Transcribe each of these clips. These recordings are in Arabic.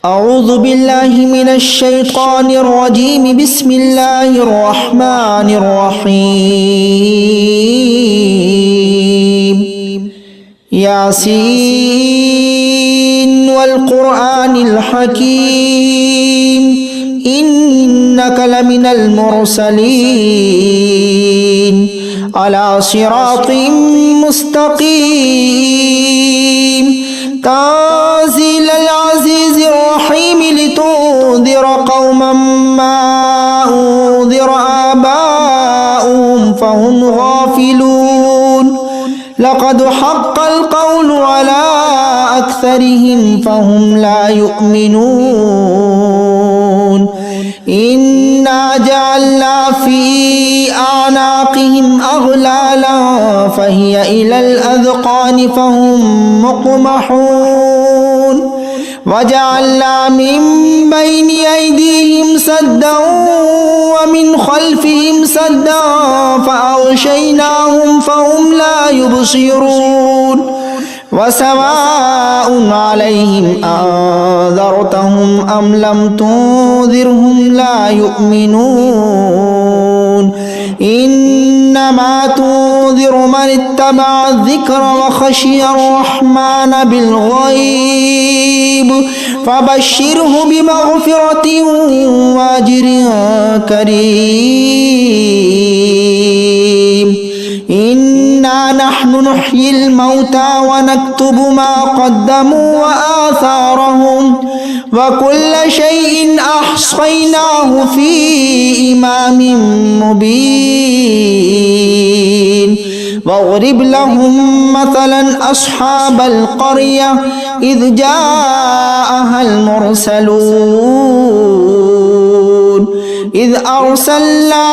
أعوذ بالله من الشيطان الرجيم بسم الله الرحمن الرحيم ياسين والقرآن الحكيم إنك لمن المرسلين على صراط مستقيم تنزيل العزيز الرحيم لتنذر قوما ما أنذر آباؤهم فهم غافلون لقد حق القول على أكثرهم فهم لا يؤمنون إنا جعلنا في أعناقهم أغلالا فهي إلى الأذقان فهم مقمحون وجعلنا من بين أيديهم سدا ومن خلفهم سدا فأغشيناهم فهم لا يبصرون وسواء عليهم أنذرتهم أم لم تنذرهم لا يؤمنون إنما تنذر من اتبع الذكر وخشي الرحمن بالغيب فبشره بمغفرة وأجر كريم إنا نحن نحيي الموتى ونكتب ما قدموا وآثارهم وكل شيء أحصيناه في إمام مبين واضرب لهم مثلا أصحاب القرية إذ جاءها المرسلون إذ أرسلنا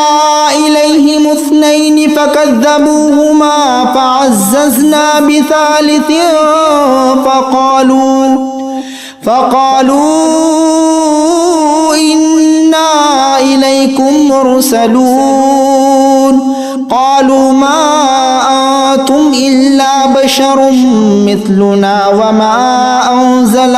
إليهم اثنين فكذبوهما فعززنا بثالث فقالوا إنا إليكم مرسلون قالوا ما أنتم إلا بشر مثلنا وما أنزل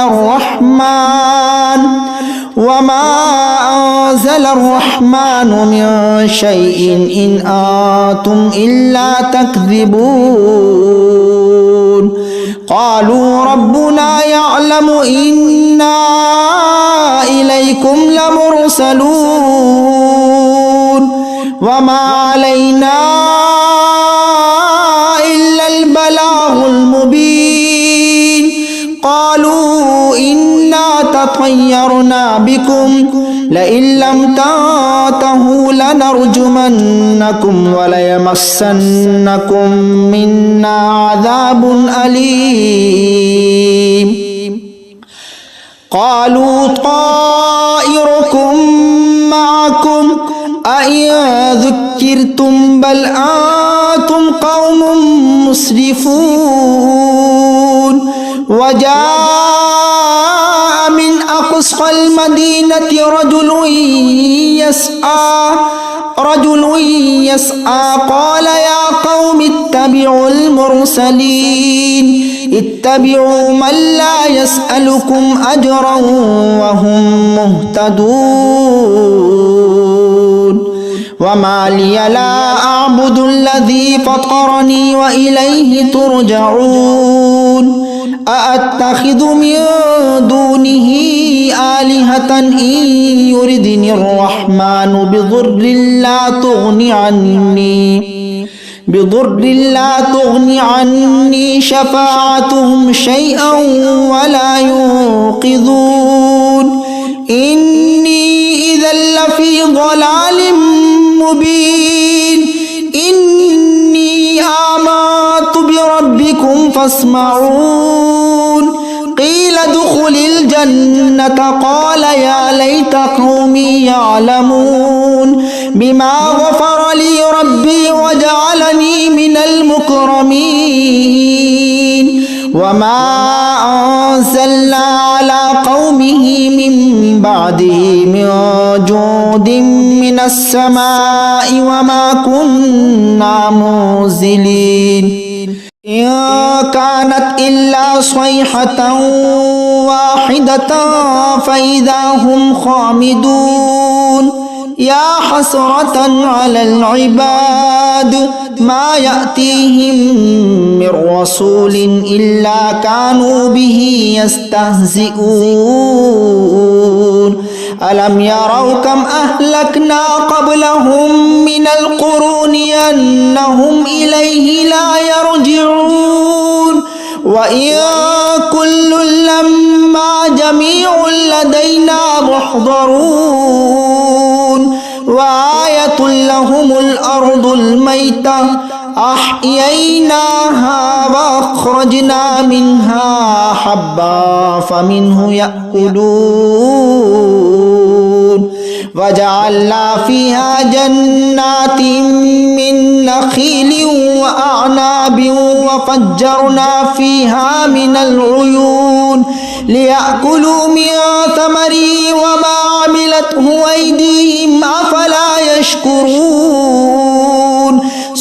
الرحمن من شيء إن أنتم إلا تكذبون قالوا ربنا يعلم إنا إليكم لمرسلون وما علينا إلا البلاغ المبين قالوا إنا تطيرنا بكم لئن لم تنتهوا لنرجمنكم وليمسنكم منا عذاب أليم قالوا طائركم معكم أئن ذكرتم بل أنتم قوم مسرفون وجاء من أقصى المدينة رجل يسعى قال يا قوم اتبعوا المرسلين اتبعوا من لا يسألكم أجرا وهم مهتدون وما لي لا أعبد الذي فطرني وإليه ترجعون أأتخذ من دونه آلهة إن يردني الرحمن بضر لا تغني عني شفاعتهم شيئا ولا ينقذون إني إذا لفي ضلال مبين إني آمنت بربكم فاسمعون قيل ادخل الجنة قال يا ليت قومي يعلمون بما غفر لي ربي وجعلني من المكرمين وما أنزلنا على قومه من بعده من جود من السماء وما كنا منزلين إن كانت إلا صيحة واحدة فإذا هم خامدون يا حسرة على العباد ما يأتيهم من رسول إلا كانوا به يستهزئون ألم يروا كم أهلكنا قبلهم من القرون أنهم إليه لا يرجعون وإن كل لما جميع لدينا محضرون وآية لهم الأرض الميتة أحييناها وأخرجنا منها حبا فمنه يأكلون وجعلنا فيها جنات من نخيل وأعناب وفجرنا فيها من العيون ليأكلوا من ثمره وما عملته أيديهم أفلا يشكرون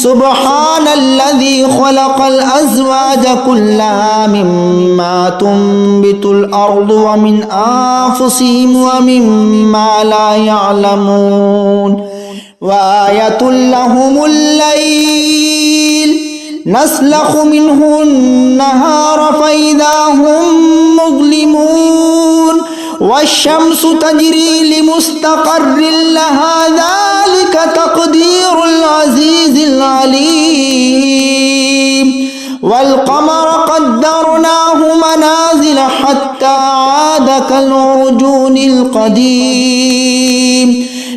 سبحان الذي خلق الأزواج كلها مما تنبت الأرض ومن أنفسهم ومما لا يعلمون وآية لهم الليل نسلخ منه النهار فإذا هم مظلمون والشمس تجري لمستقر لها ذلك تقدير العزيز العليم والقمر قدرناه منازل حتى عاد كالعرجون القديم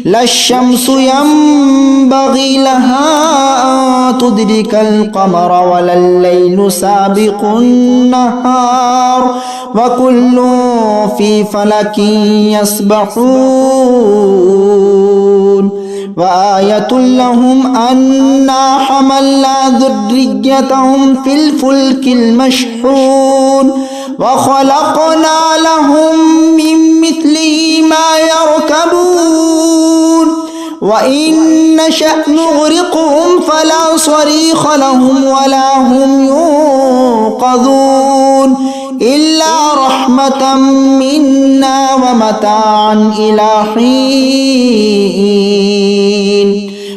لا الشمس ينبغي لها أن تدرك القمر ولا الليل سابق النهار وكل في فلك يسبحون وآية لهم أنا حملنا ذريتهم في الفلك المشحون وخلقنا لهم من مثله ما يركبون وإن نشأ نغرقهم فلا صريخ لهم ولا هم ينقذون إلا رحمة منا ومتاعا إلى حين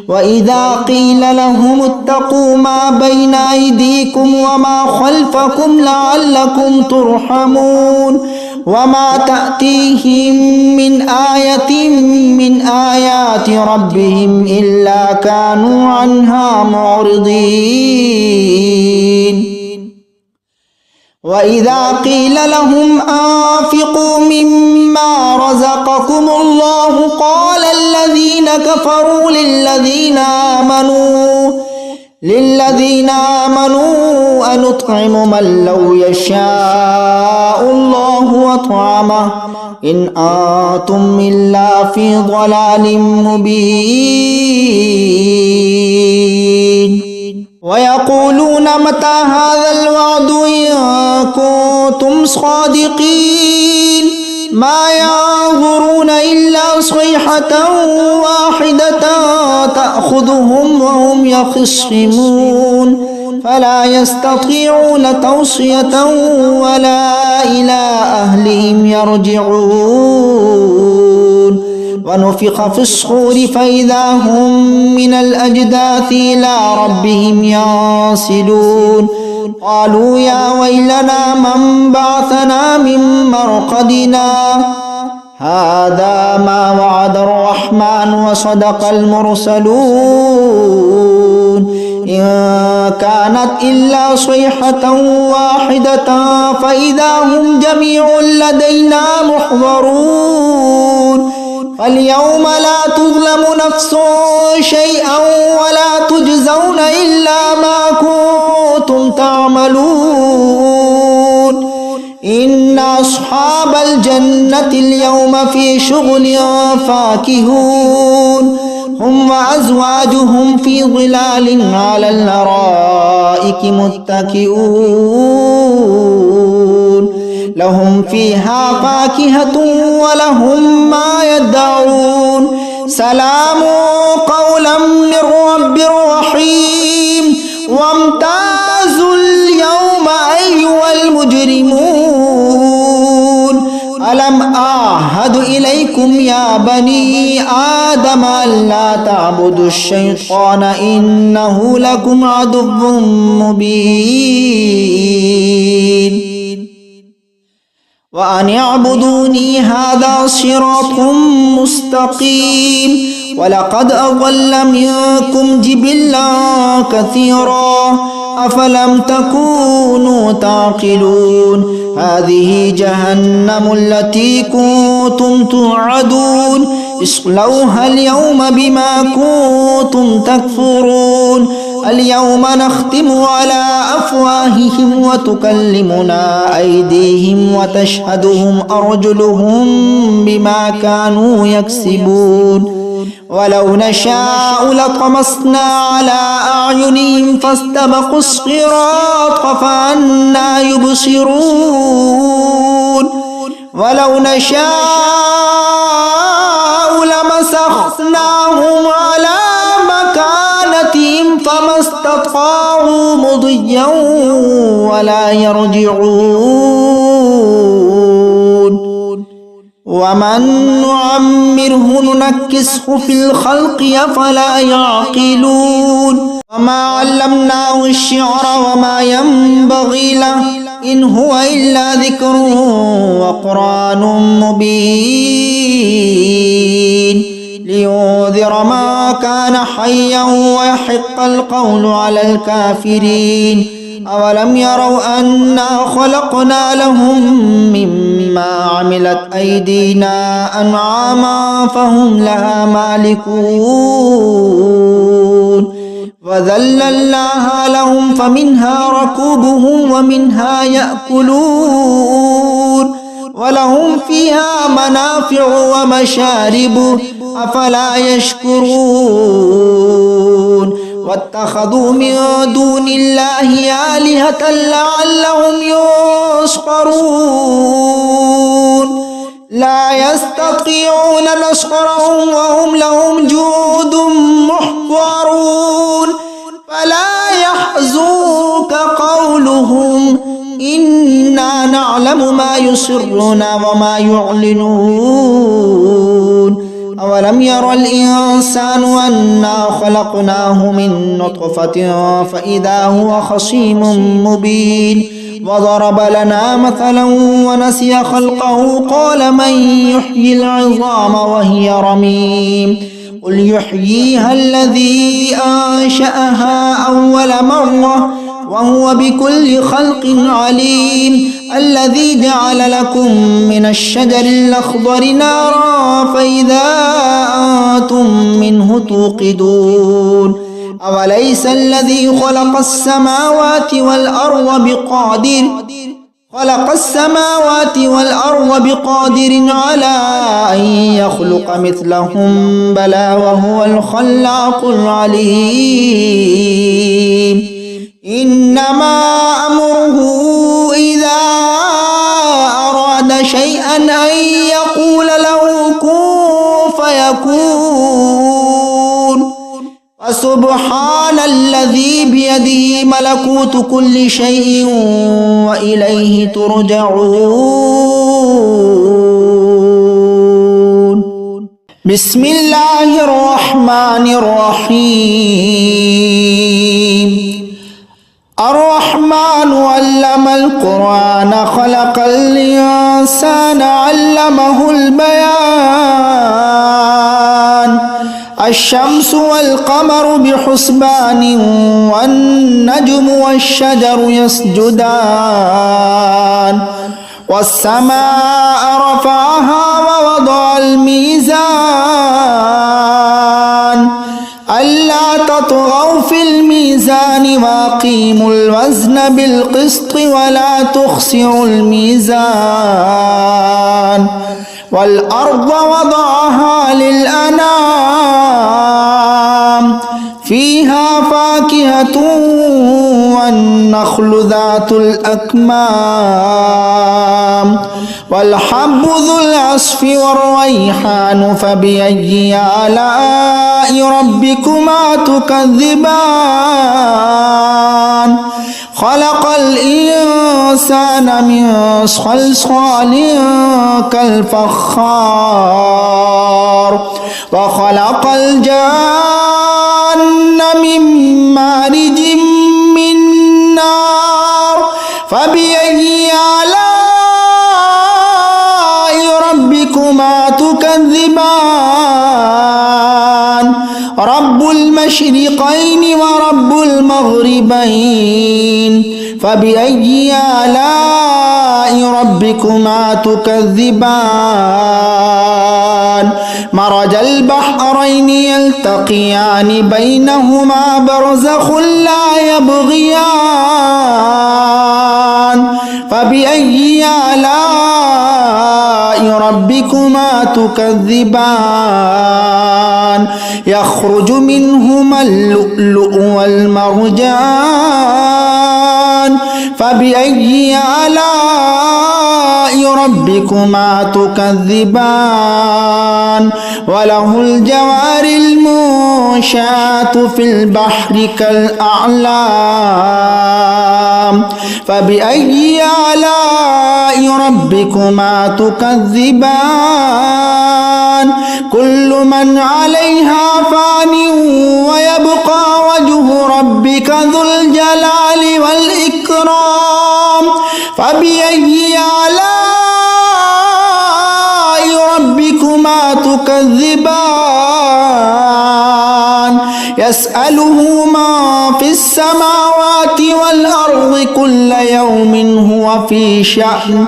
وإذا قيل لهم اتقوا ما بين أيديكم وما خلفكم لعلكم ترحمون وما تأتيهم من آية من آيات ربهم إلا كانوا عنها معرضين وإذا قيل لهم أنفقوا مما رزقكم الله قال الذين كفروا للذين آمنوا أنطعم من لو يشاء الله أطعمه إن أنتم إلا في ضلال مبين ويقولون متى هذا الوعد إن كنتم صادقين ما ينظرون إلا صيحة واحدة تأخذهم وهم يخصمون فلا يستطيعون توصية ولا إلى أهلهم يرجعون ونفخ في الصور فإذا هم من الأجداث إلى ربهم ينسلون قالوا يا ويلنا من بعثنا من مرقدنا هذا ما وعد الرحمن وصدق المرسلون إن كانت إلا صيحة واحدة فإذا هم جميع لدينا محضرون فاليوم لا تظلم نفس شيئا ولا تجزون إلا ما كنتم تعملون إن أصحاب الجنة اليوم في شغل فاكهون هم وأزواجهم في ظلال على الأرائك متكئون لهم فيها فاكهة ولهم ما يدعون سلام قولا من رب رحيم وامتازوا أعهد إليكم يا بني آدم ألا تعبدوا الشيطان إنه لكم عدو مبين وأن اعبدوني هذا صراط مستقيم ولقد أضل منكم جبلا كثيرا أفلم تكونوا تعقلون هذه جهنم التي كنتم توعدون اصلوها اليوم بما كنتم تكفرون اليوم نختم على أفواههم وتكلمنا أيديهم وتشهدهم أرجلهم بما كانوا يكسبون ولو نشاء لطمسنا على أعينهم فاستبقوا الصراط فأنى يبصرون ولو نشاء لمسخناهم على مكانتهم فما استطاعوا مضيا ولا يرجعون ومن نعمره ننكسه في الخلق أفلا يعقلون وما علمناه الشعر وما ينبغي له إن هو إلا ذكر وقرآن مبين لينذر ما كان حيا ويحق القول على الكافرين أولم يروا أنا خلقنا لهم مما عملت أيدينا أنعاما فهم لها مالكون وذللناها لهم فمنها ركوبهم ومنها يأكلون ولهم فيها منافع ومشارب أفلا يشكرون واتخذوا من دون الله آلهة لعلهم ينصرون لا يستطيعون نصرهم وهم لهم جند محضرون فلا يحزنك قولهم إنا نعلم ما يسرون وما يعلنون أولم ير الإنسان أنا خلقناه من نطفة فإذا هو خصيم مبين وضرب لنا مثلا ونسي خلقه قال من يحيي العظام وهي رميم قل يحييها الذي أنشأها أول مرة وهو بكل خلق عليم الذي جعل لكم من الشجر الأخضر نارا فإذا أنتم منه توقدون أوليس الذي خلق السماوات والأرض بقادر على أن يخلق مثلهم بلى وهو الخلاق العليم إنما أمره إذا أراد شيئا أن يقول له كن فيكون فسبحان الذي بيده ملكوت كل شيء وإليه ترجعون بسم الله الرحمن الرحيم الرحمن علم القرآن خلق الإنسان علمه البيان الشمس والقمر بحسبان والنجم والشجر يسجدان والسماء رفعها ووضع الميزان ألا تطغوا في الميزان وأقيموا الوزن بالقسط ولا تخسروا الميزان والأرض وضعها للأنام فيها فاكهة والنخل ذات الأكمام والحب ذو العصف والريحان فبأي آلاء ربكما تكذبان خلق الإنسان من صلصال كالفخار وخلق الجان من مارج من نار فبأي آلاء ربكما تكذبان رب المشرقين ورب المغربين فبأي آلاء ربكما تكذبان مرج البحرين يلتقيان بينهما برزخ لا يبغيان فبأي آلاء ربكما تكذبان يخرج منهما اللؤلؤ والمرجان فبأي آلاء ربكما تكذبان وله الجوار المنشآت في البحر كالأعلام فبأي آلاء ربكما تكذبان كل من عليها فان ويبقى وجه ربك ذو الجلال والإكرام فبأي آلاء ربكما تكذبان يسأله ما في السماوات والأرض كل يوم هو في شأن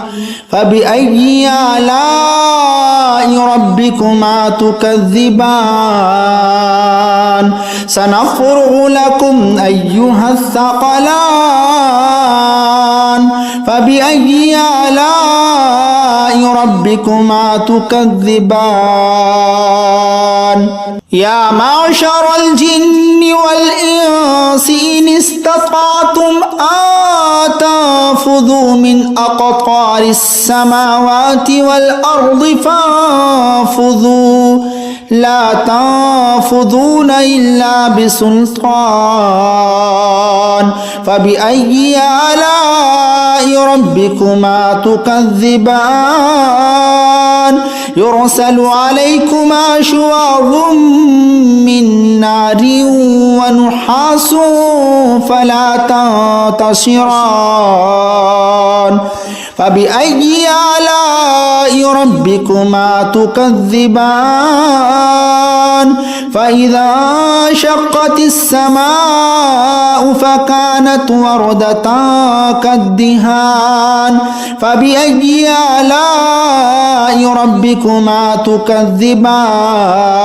فبأي آلاء ربكما تكذبان سنفرغ لكم أيها الثقلان فبأي آلاء ربكما تكذبان يا معشر الجن والإنس إن استطعتم أن تنفذوا من أقطار السماوات والأرض فانفذوا لا تنفذون إلا بسلطان فبأي آلاء ربكما تكذبان يرسل عليكما شواظ من نار ونحاس فلا تنتصران فبأي آلاء ربكما تكذبان فإذا شقت السماء فكانت وردة كالدهان فبأي آلاء ربكما تكذبان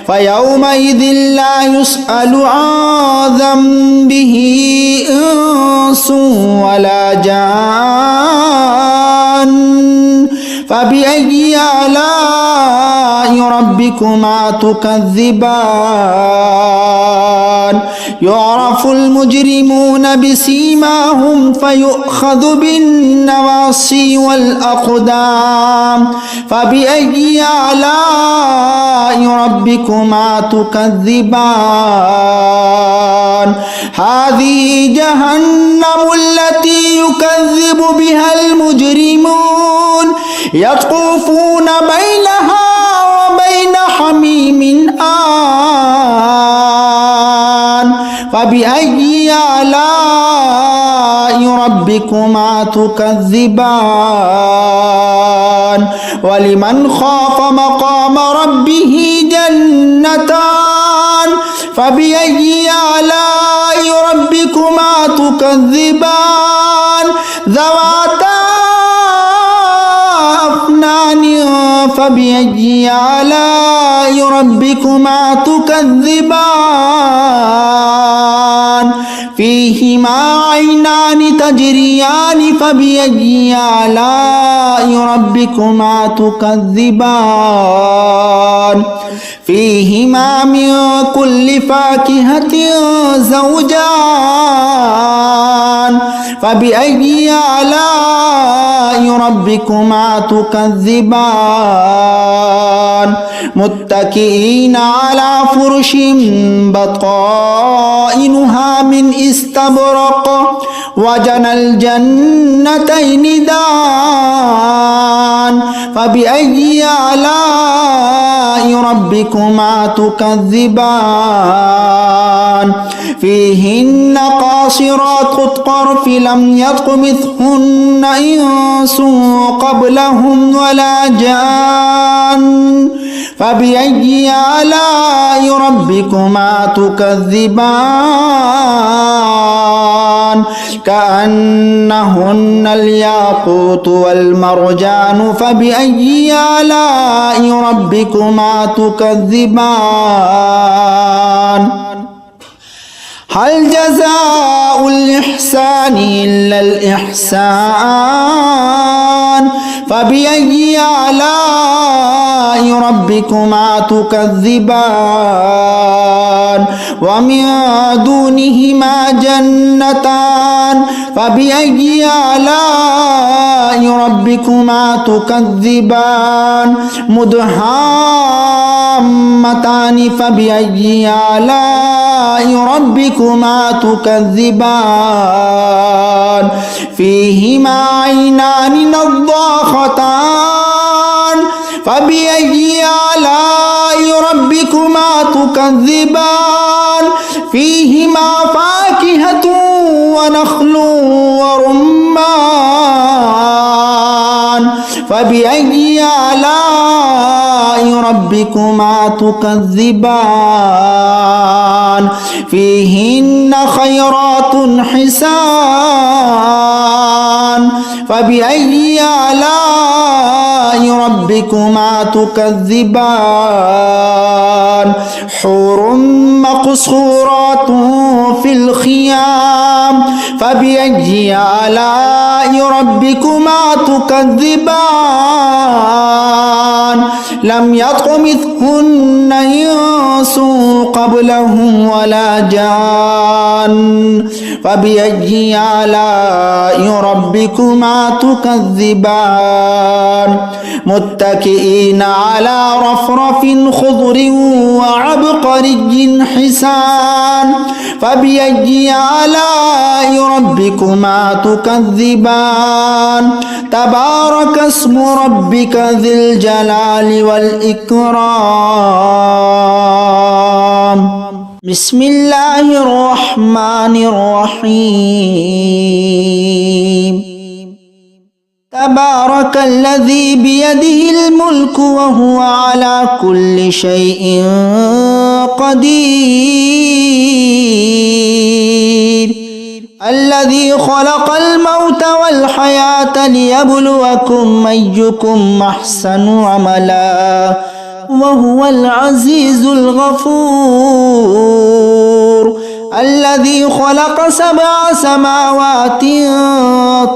فيومئذ لا يسأل عن ذنبه إنس ولا جان فبأي آلاء ربكما تكذبان يعرف المجرمون بسيماهم فيؤخذ بالنواصي والأقدام فبأي آلاء ربكما تكذبان هذه جهنم التي يكذب بها المجرمون يطوفون بينها وبين حميم آن فبأي آلاء ربكما تكذبان ولمن خاف مقام ربه جنتان فبأي آلاء ربكما تكذبان ذواتا أفنان فبأي آلاء ربكما تكذبان فيهما عينان تجريان فبأي آلاء ربكما تكذبان فيهما من كل فاكهة زوجان فبأي آلاء ربكما تكذبان متكئين على فرش بطائنها من استبرق وجنى الجنتين دان فبأي آلاء ربكما تكذبان فيهن قاصرات الطرف لم يطمثهن إنس قبلهم ولا جان فبأي آلاء ربكما تكذبان كأنهن الياقوت والمرجان فبأي آلاء ربكما تكذبان هل جزاء الإحسان إلا الإحسان فبأي آلاء ربكما تكذبان ومن دونهما جنتان فبأي آلاء ربكما تكذبان مدهامتان فبأي آلاء ربكما تكذبان فيهما عينان نضاختان فبأي آلاء ربكما تكذبان فيهما فاكهة ونخل ورمان فبأي آلاء ربكما تكذبان فيهن خيرات حسان فبأي آلاء ربكما تكذبان حور مقصورات في الخيام فبأي آلاء ربكما تكذبان لم يطمثهن إنس قبلهم ولا جان فبأي آلاء ربكما تكذبان متكئين على رفرف خضر وعبقري حسان فبأي آلاء ربكما تكذبان تبارك اسم ربك ذي الجلال والإكرام بسم الله الرحمن الرحيم تبارك الذي بيده الملك وهو على كل شيء قدير الذي خلق الموت والحياة ليبلوكم أيكم أحسن عملا وهو العزيز الغفور الذي خلق 7 سماوات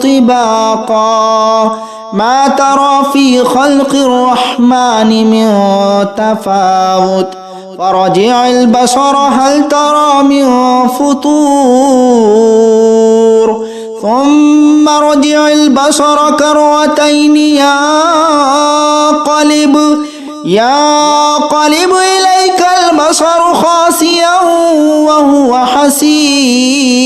طباقا ما ترى في خلق الرحمن من تفاوت فرجع البصر هل ترى من فطور ثم رجع البصر كرتين ينقلب إليك البصر خاسئا وهو حسير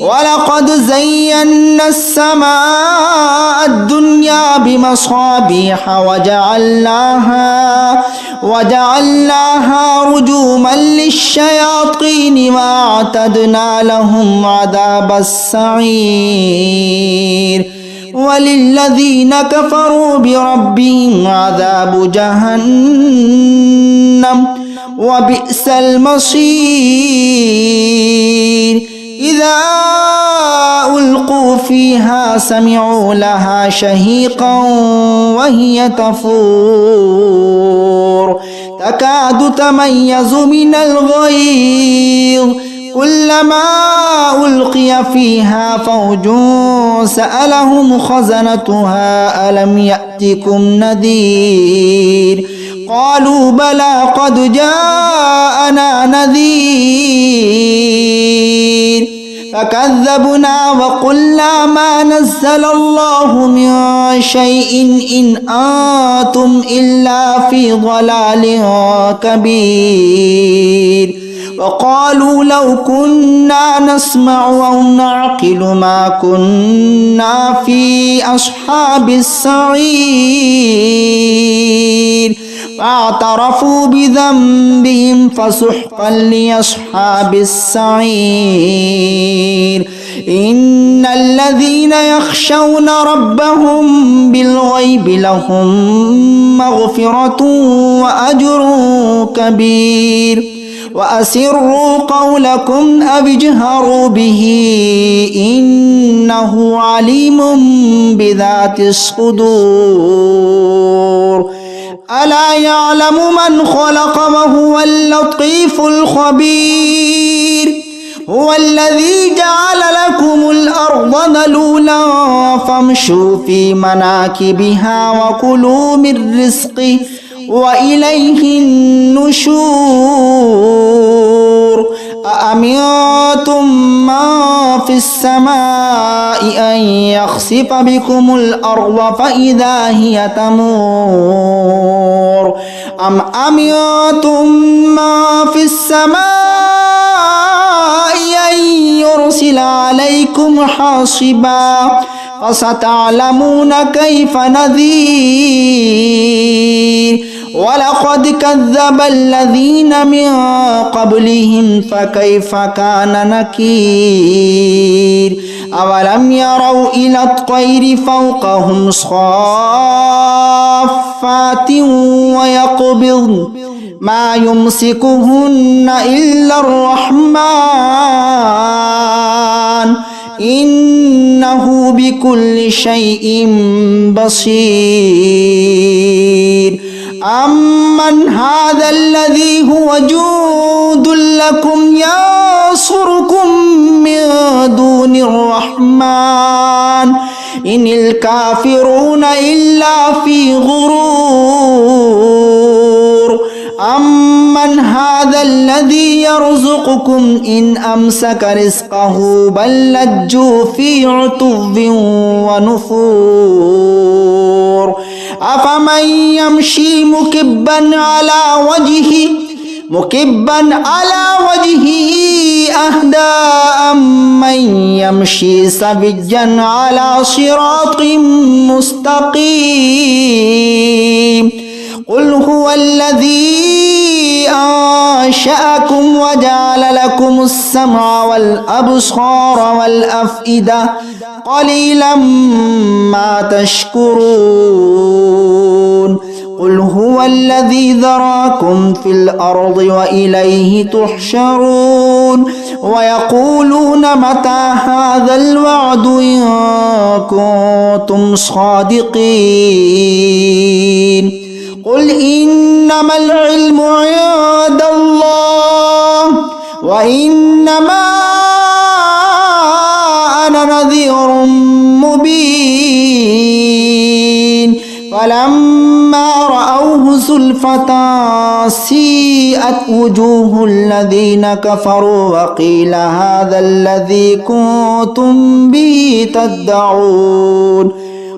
ولقد زينا السماء الدنيا بمصابيح وجعلناها رجوما للشياطين وأعتدنا لهم عذاب السعير وللذين كفروا بربهم عذاب جهنم وبئس المصير إذا ألقوا فيها سمعوا لها شهيقا وهي تفور تكاد تميز من الغيظ كلما ألقي فيها فوج سألهم خزنتها ألم يأتكم نذير قالوا بلى قد جاءنا نذير فكذبنا وقلنا ما نزل الله من شيء إن أنتم إلا في ضلال كبير وقالوا لو كنا نسمع أو نعقل ما كنا في أصحاب السعير فاعترفوا بذنبهم فسحقا لأصحاب السعير إن الذين يخشون ربهم بالغيب لهم مغفرة وأجر كبير وأسروا قولكم أو اجهروا به إنه عليم بذات الصدور ألا يعلم من خلق وهو اللطيف الخبير هو الذي جعل لكم الأرض ذلولا فامشوا في مناكبها وكلوا من رزقه وإليه النشور أأمنتم من في السماء أن يخسف بكم الأرض فإذا هي تمور أم أمنتم من في السماء أن يرسل عليكم حاصبا فستعلمون كيف نذير ولقد كذب الذين من قبلهم فكيف كان نكير أولم يروا إلى الطير فوقهم صافات ويقبضن ما يمسكهن إلا الرحمن إنه بكل شيء بصير أمن هذا الذي هو جند لكم ينصركم من دون الرحمن إن الكافرون إلا في غرور أمن هذا الذي يرزقكم إن أمسك رزقه بل لجوا في عتو ونفور أفمن يمشي مكبا على وجهه أهدى من يمشي سويا على صراط مستقيم قل هو الذي أنشأكم وجعل لكم السمع والأبصار والأفئدة قليلا ما تشكرون قل هو الذي ذراكم في الأرض وإليه تحشرون ويقولون متى هذا الوعد إن كنتم صادقين قل إنما العلم عند الله وإنما أنا نذير مبين فلما رأوه زلفة سيئت وجوه الذين كفروا وقيل هذا الذي كنتم به تدعون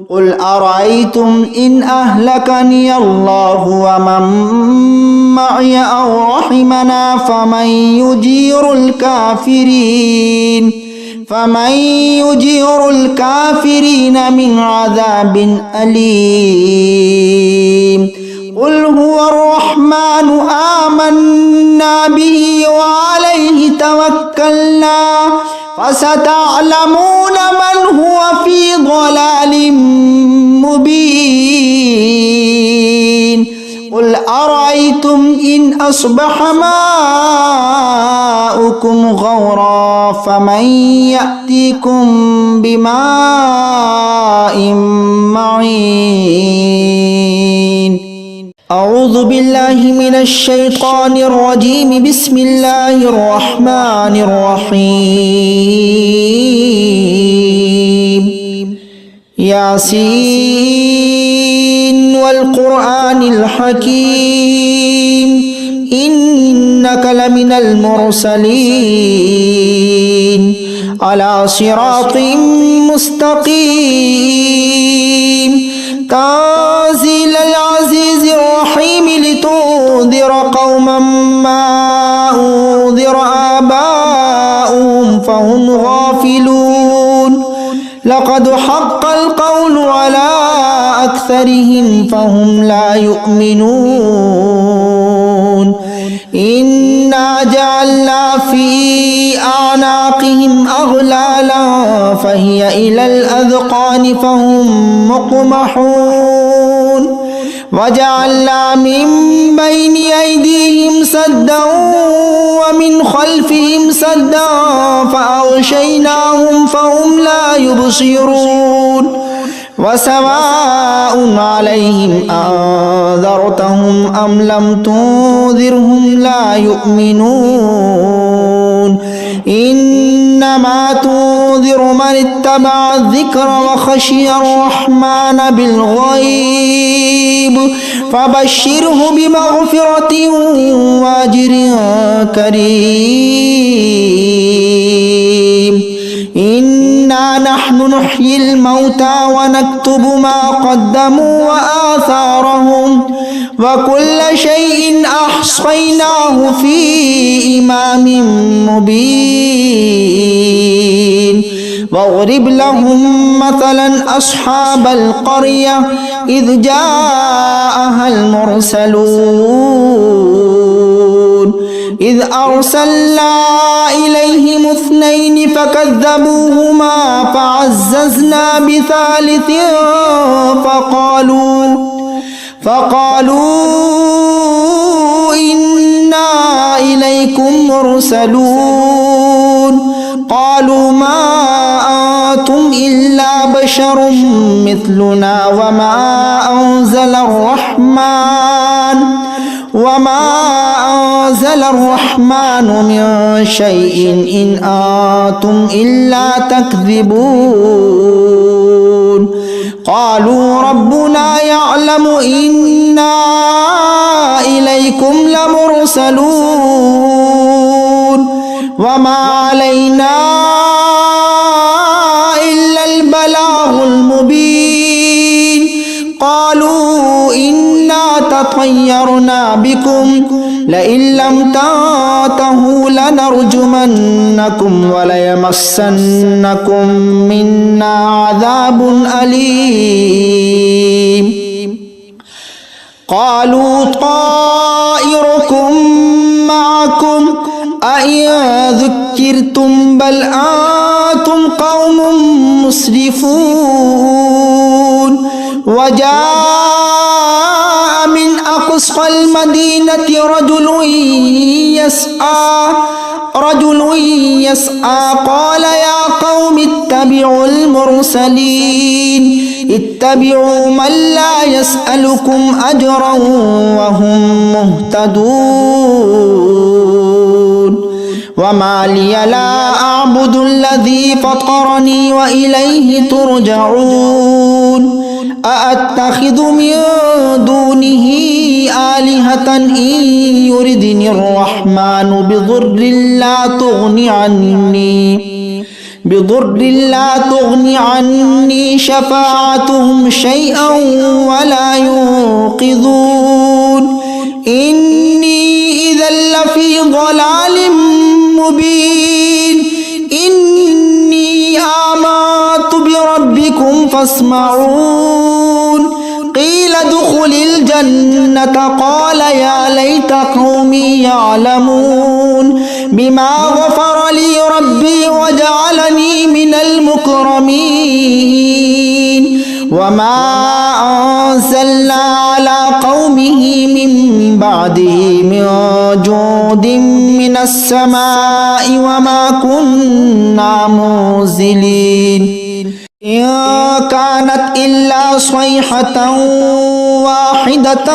قل أرأيتم إن أهلكني الله ومن معي أو رحمنا فمن يجير الكافرين من عذاب أليم قل هو الرحمن آمنا به وعليه توكلنا فستعلمون من هو في ضلال مبين قل أرأيتم إن أصبح ماؤكم غورا فمن يأتيكم بماء معين أعوذ بالله من الشيطان الرجيم بسم الله الرحمن الرحيم ياسين والقرآن الحكيم إنك لمن المرسلين على صراط مستقيم تنزيل العزيز الرحيم لتنذر قوما ما أنذر آباؤهم فهم غافلون لقد حق القول على أكثرهم فهم لا يؤمنون إنا جعلنا في أعناقهم أغلالا فهي إلى الأذقان فهم مقمحون وجعلنا من بين أيديهم سدا ومن خلفهم سدا فأغشيناهم فهم لا يبصرون وسواء عليهم أنذرتهم أم لم تنذرهم لا يؤمنون إنما تنذر من اتبع الذكر وخشي الرحمن بالغيب فبشره بمغفرة وأجر كريم إنا نحن نحيي الموتى ونكتب ما قدموا وآثارهم وكل شيء أحصيناه في إمام مبين واضرب لهم مثلا أصحاب القرية إذ جاءها المرسلون إذ أرسلنا إليهم اثنين فكذبوهما فعززنا بثالث فقالوا إنا إليكم مرسلون قالوا ما أنتم إلا بشر مثلنا وما أنزل الرحمن من شيء إن أنتم إلا تكذبون قالوا ربنا يعلم إنا إليكم لمرسلون وما علينا إلا البلاغ المبين قالوا إنا تطيرنا بكم لئن لم تنتهوا لنرجمنكم وليمسنكم منا عذاب أليم قالوا طائركم معكم أئن ذكرتم بل أنتم قوم مسرفون وجاء من أقصى المدينة رجل يسعى قال يا قوم اتبعوا المرسلين اتبعوا من لا يسألكم أجرا وهم مهتدون وما لي لا أعبد الذي فطرني وإليه ترجعون أأتخذ من دونه آلهة إن يردني الرحمن بضر لا تغني عني شفاعتهم شيئا ولا ينقذون إني إذا لفي ضلال مبين إني آمنت بربكم فاسمعون قيل ادخل الجنة قال يا ليت قومي يعلمون بما غفر لي ربي وجعلني من المكرمين وما أنزلنا على قومه من بعده من جود من السماء وما كنا منزلين إن كانت إلا صيحة واحدة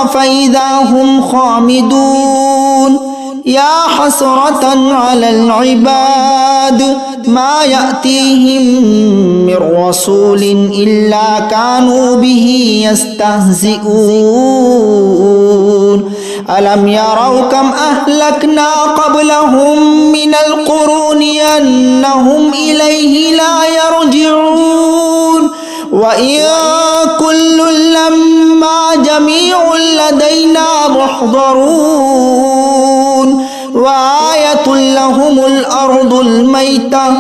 فإذا هم خامدون يا حسرة على العباد ما يأتيهم من رسول إلا كانوا به يستهزئون ألم يروا كم أهلكنا قبلهم من القرون أنهم إليه لا يرجعون وإن كل لما جميع لدينا محضرون وآية لهم الأرض الميتة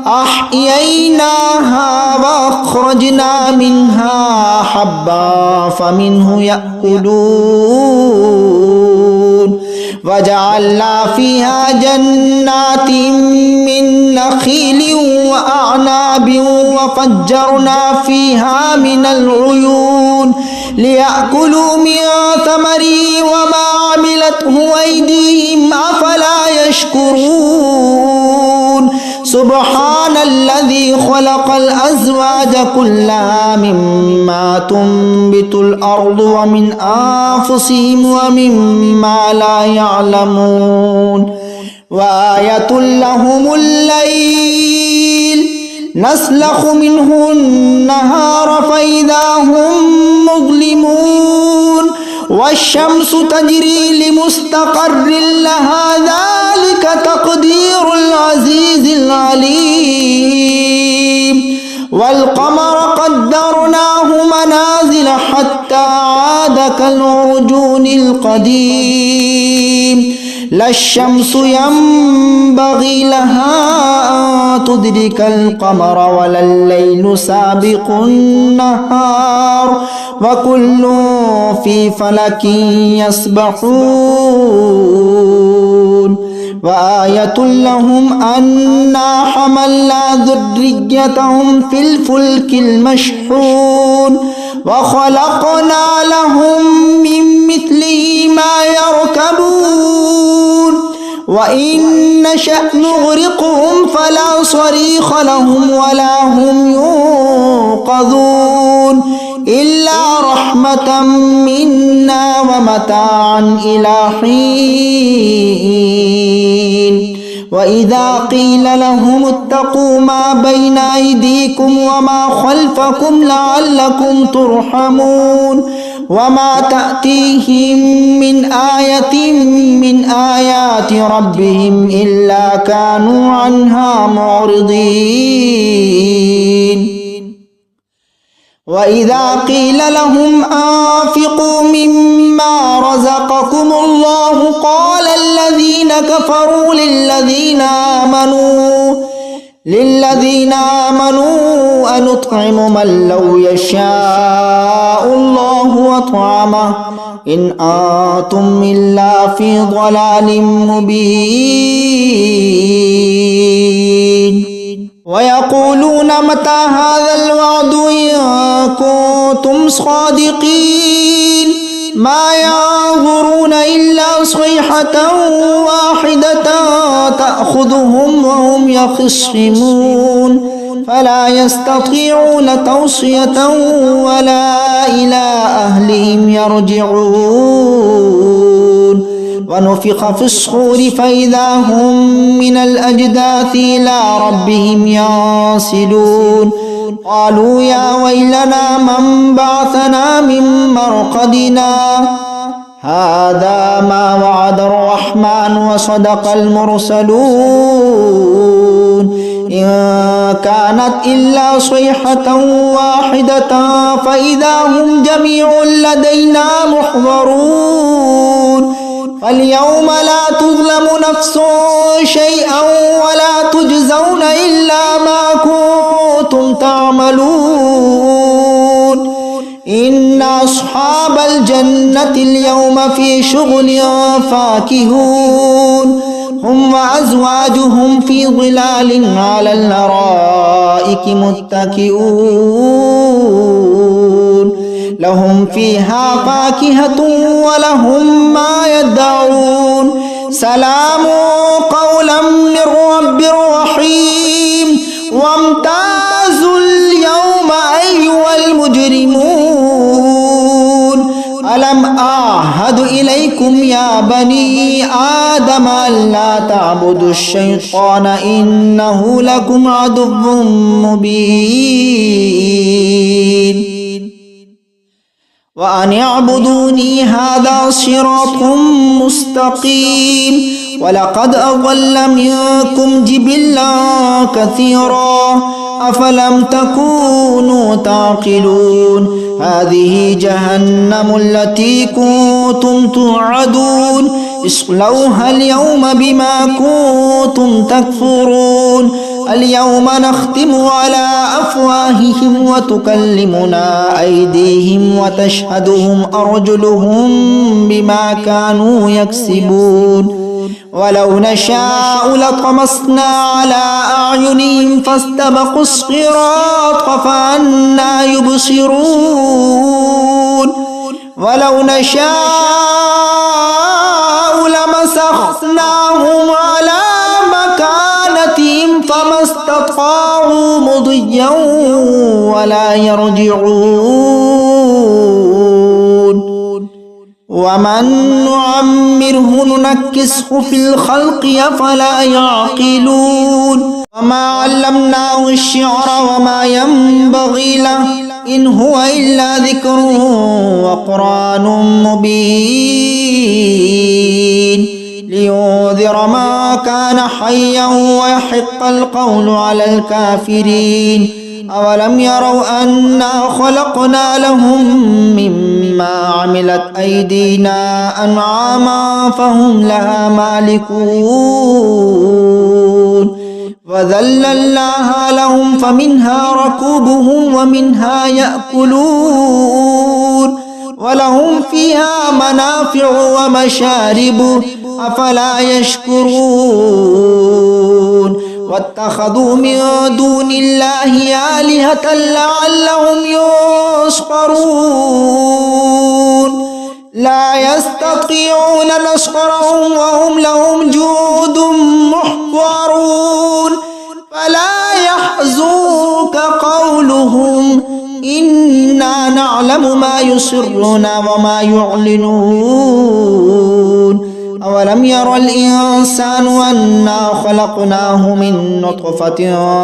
أحييناها وأخرجنا منها حبا فمنه يأكلون وجعلنا فيها جنات من نخيل وأعناب وفجرنا فيها من العيون ليأكلوا من ثمره وما عملته أيديهم أفلا يشكرون سبحان الذي خلق الأزواج كلها مما تنبت الأرض ومن أنفسهم ومما لا يعلمون وآية لهم الليل نسلخ منه النهار فإذا هم مظلمون والشمس تجري لمستقر لها ذلك تقدير العزيز العليم والقمر قدرناه منازل حتى عاد كالعرجون القديم لا الشمس ينبغي لها أن تدرك القمر ولا الليل سابق النهار وكل في فلك يسبحون وآية لهم أنا حملنا ذريتهم في الفلك المشحون وخلقنا لهم من مثله ما يركبون وإن نشأ نغرقهم فلا صريخ لهم ولا هم ينقذون إلا رحمة منا ومتاعا إلى حين وإذا قيل لهم اتقوا ما بين أيديكم وما خلفكم لعلكم ترحمون وما تأتيهم من آية من آيات ربهم إلا كانوا عنها معرضين وإذا قيل لهم أنفقوا مما رزقكم الله قال الذين كفروا للذين آمنوا أنطعم من لو يشاء الله أطعمه إن أنتم إلا في ضلال مبين ويقولون متى هذا الوعد إن كنتم صادقين ما ينظرون إلا صيحة واحدة تأخذهم وهم يخصمون فلا يستطيعون توصية ولا إلى أهلهم يرجعون ونفخ في الصور فإذا هم من الأجداث إلى ربهم ينسلون قالوا يا ويلنا من بعثنا من مرقدنا هذا ما وعد الرحمن وصدق المرسلون إن كانت إلا صيحة واحدة فإذا هم جميع لدينا محضرون فاليوم لا تظلم نفس شيئا ولا تجزون إلا ما كنتم تعملون إن أصحاب الجنة اليوم في شغل فاكهون هم وأزواجهم في ظلال على الأرائك متكئون لهم فيها فاكهة ولهم ما يدعون سلام قولا من رب رحيم وامتازوا اليوم أيها المجرمون ألم أعهد إليكم يا بني آدم ألا تعبدوا الشيطان إنه لكم عدو مبين وأن اعبدوني هذا صراط مستقيم ولقد أضل منكم جبلا كثيرا أفلم تكونوا تعقلون هذه جهنم التي كنتم توعدون اصلوها اليوم بما كنتم تكفرون اليوم نختم على أفواههم وتكلمنا أيديهم وتشهدهم أرجلهم بما كانوا يكسبون ولو نشاء لطمسنا على أعينهم فاستبقوا الصراط فأنى يبصرون ولو نشاء لمسخناهم على مكانتهم فما استطاعوا مضيا ولا يرجعون ومن نعمره ننكسه في الخلق أفلا يعقلون وما علمناه الشعر وما ينبغي له إن هو إلا ذكر وقرآن مبين لينذر ما كان حيا ويحق القول على الكافرين أولم يروا أنا خلقنا لهم مما عملت أيدينا أنعاما فهم لها مالكون وذللناها لهم فمنها ركوبهم ومنها يأكلون ولهم فيها منافع ومشارب أفلا يشكرون واتخذوا من دون الله آلهة لعلهم ينصرون لا يستطيعون نصرهم وهم لهم جند محضرون فلا يحزنك قولهم إنا نعلم ما يسرون وما يعلنون أولم ير الإنسان أنا خلقناه من نطفة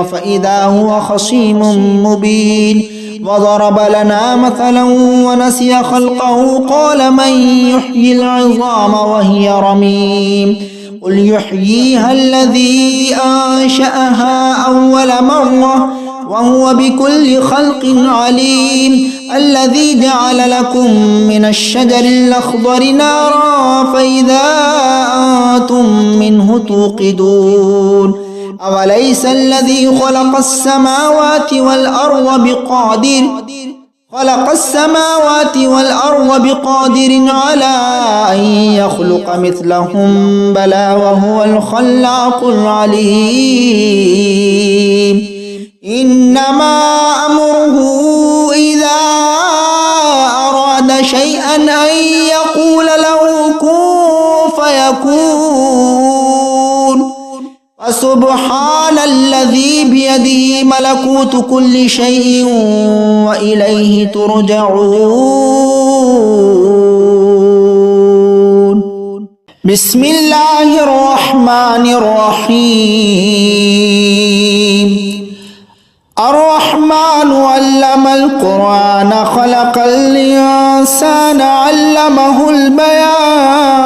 فإذا هو خصيم مبين وضرب لنا مثلا ونسي خلقه قال من يحيي العظام وهي رميم قل يحييها الذي أنشأها أول مرة وهو بكل خلق عليم الذي جعل لكم من الشجر الأخضر نارا فإذا أنتم منه توقدون أوليس الذي خلق السماوات والأرض بقادر على أن يخلق مثلهم بلى وهو الخلاق العليم إنما أمره إذا أراد شيئا أن يقول له كن فيكون فسبحان الذي بيده ملكوت كل شيء وإليه ترجعون بسم الله الرحمن الرحيم الرحمن علم القرآن خلق الإنسان علمه البيان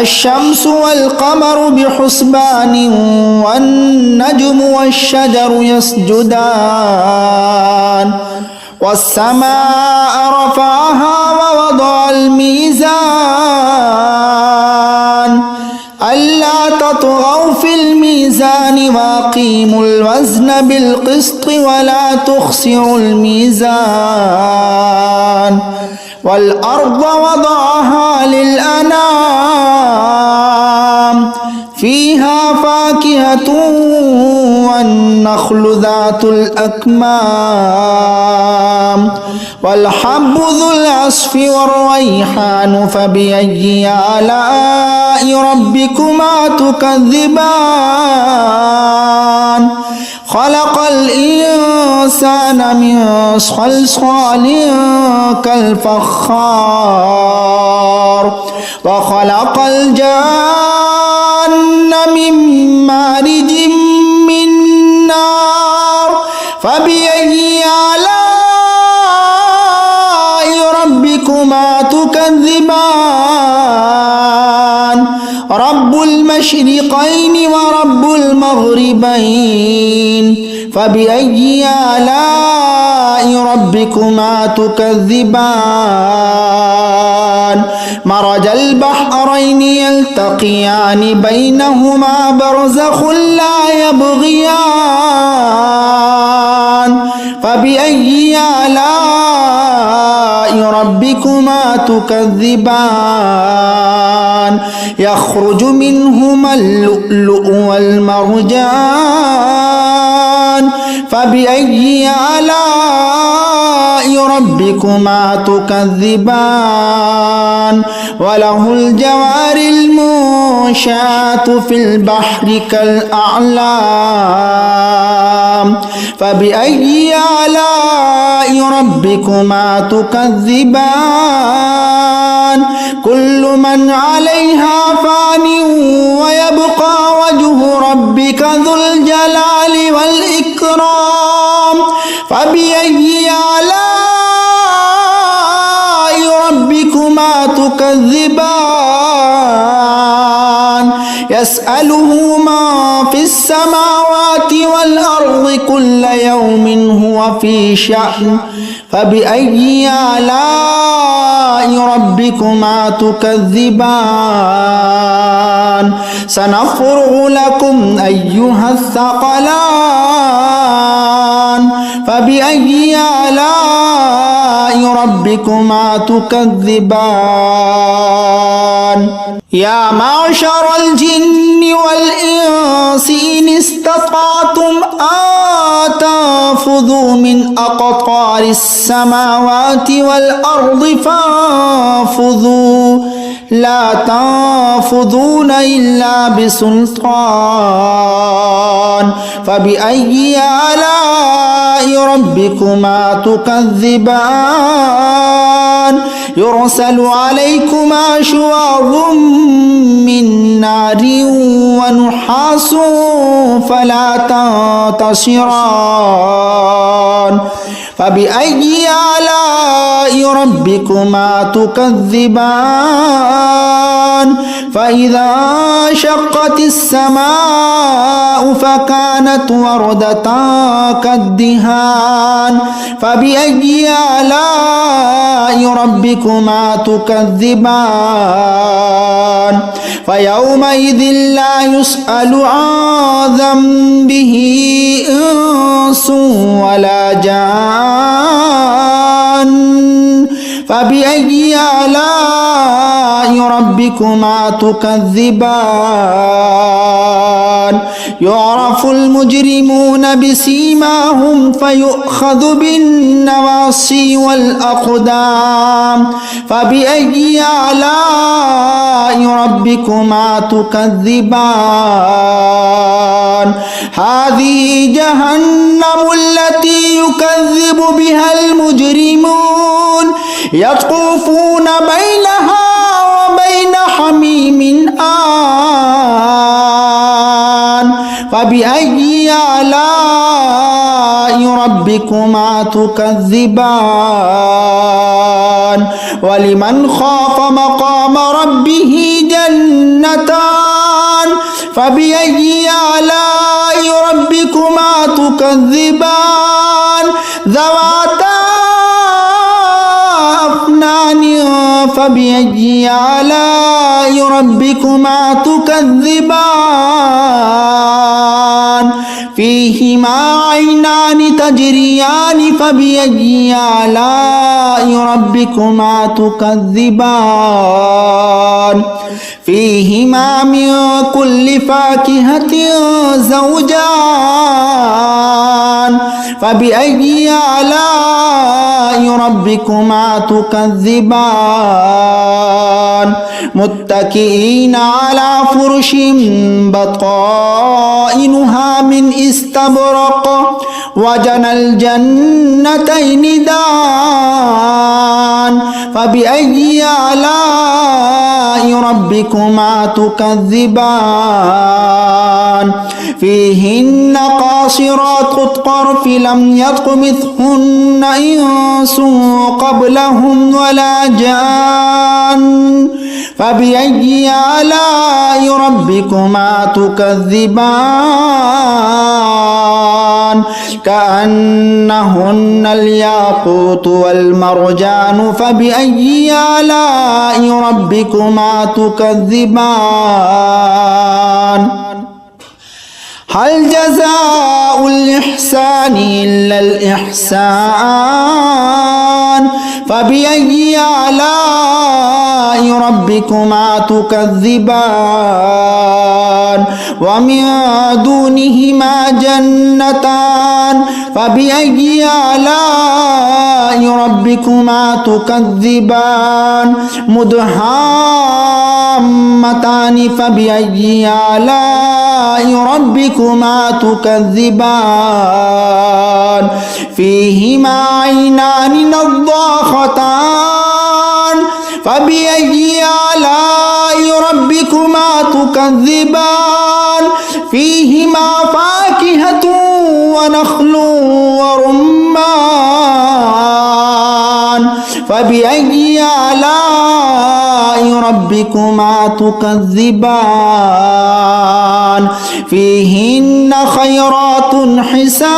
الشمس والقمر بحسبان والنجم والشجر يسجدان والسماء رفعها ووضع الميزان ألا تطغوا في الميزان وأقيموا الوزن بالقسط ولا تخسروا الميزان والأرض وضعها للأنام فيها فاكهة والنخل ذات الأكمام والحب ذو العصف والريحان فبأي آلاء ربكما تكذبان خلق الإنسان من صلصال كالفخار وخلق الجن من مارج من نار فبأي آلاء ربكما تكذبان رب المشرقين ورب المغربين فبأي آلاء ربكما تكذبان مرج البحرين يلتقيان بينهما برزخ لا يبغيان فبأي آلاء ربكما تكذبان يخرج منهما اللؤلؤ والمرجان فبأي آلاء ربكما تكذبان وله الجوار المنشآت في البحر كالأعلام فبأي آلاء ربكما تكذبان كل من عليها فان ويبقى وجه ربك ذو الجلال والإكرام فبأي آلاء ربكما تكذبان يسأله ما في السماوات والأرض كل يوم هو في شأن فبأي آلاء ربكما تكذبان سنفرغ لكم أيها الثقلان فبأي آلاء ربكما تكذبان يا معشر الجن والإنس إن استطعتم أن تنفذوا من أقطار السماوات والأرض فانفذوا لا تنفذون إلا بسلطان فبأي آلاء ربكما تكذبان يرسل عليكما شواظ من نار ونحاس فلا تنتصران فبأي آلاء ربكما تكذبان فإذا شقت السماء فكانت وردة كالدهان فبأي آلاء ربكما تكذبان فيومئذ لا يسأل عن ذنبه إنس ولا جان فبأي آلاء ربكما تكذبان يعرف المجرمون بسيماهم فيؤخذ بالنواصي والأقدام فبأي آلاء ربكما تكذبان هذه جهنم التي يكذب بها المجرمون يطوفون بينها وبين حميم آن فبأي آلاء ربكما تكذبان ولمن خاف مقام ربه جنتان فبأي آلاء ربكما تكذبان ذواتا أفنان فبأي آلاء ربكما تكذبان فيهما عينان تجريان فبأي آلاء ربكما تكذبان فيهما من كل فاكهة زوجان فبأي آلاء ربكما تكذبان متكئين على فرش بطائنها من استبرق وجنى الجنتين دان فبأي آلاء ربكما تكذبان فيهن قاصرات الطرف لم يطمثهن إنس قبلهم ولا جان فبأي آلاء ربكما تكذبان كأنهن الياقوت والمرجان فبأي آلاء ربكما تكذبان هل جزاء الإحسان إلا الإحسان فبأي آلاء ربكما تكذبان ومن دونهما جنتان فبأي آلاء ربكما تكذبان مدهامتان فبأي آلاء ربكما تكذبان فيهما عينان نضاختان فبأي آلاء ربكما تكذبان فيهما فاكهة ونخل ورمان فبأي آلاء ربكما تكذبان فيهن خيرات حسان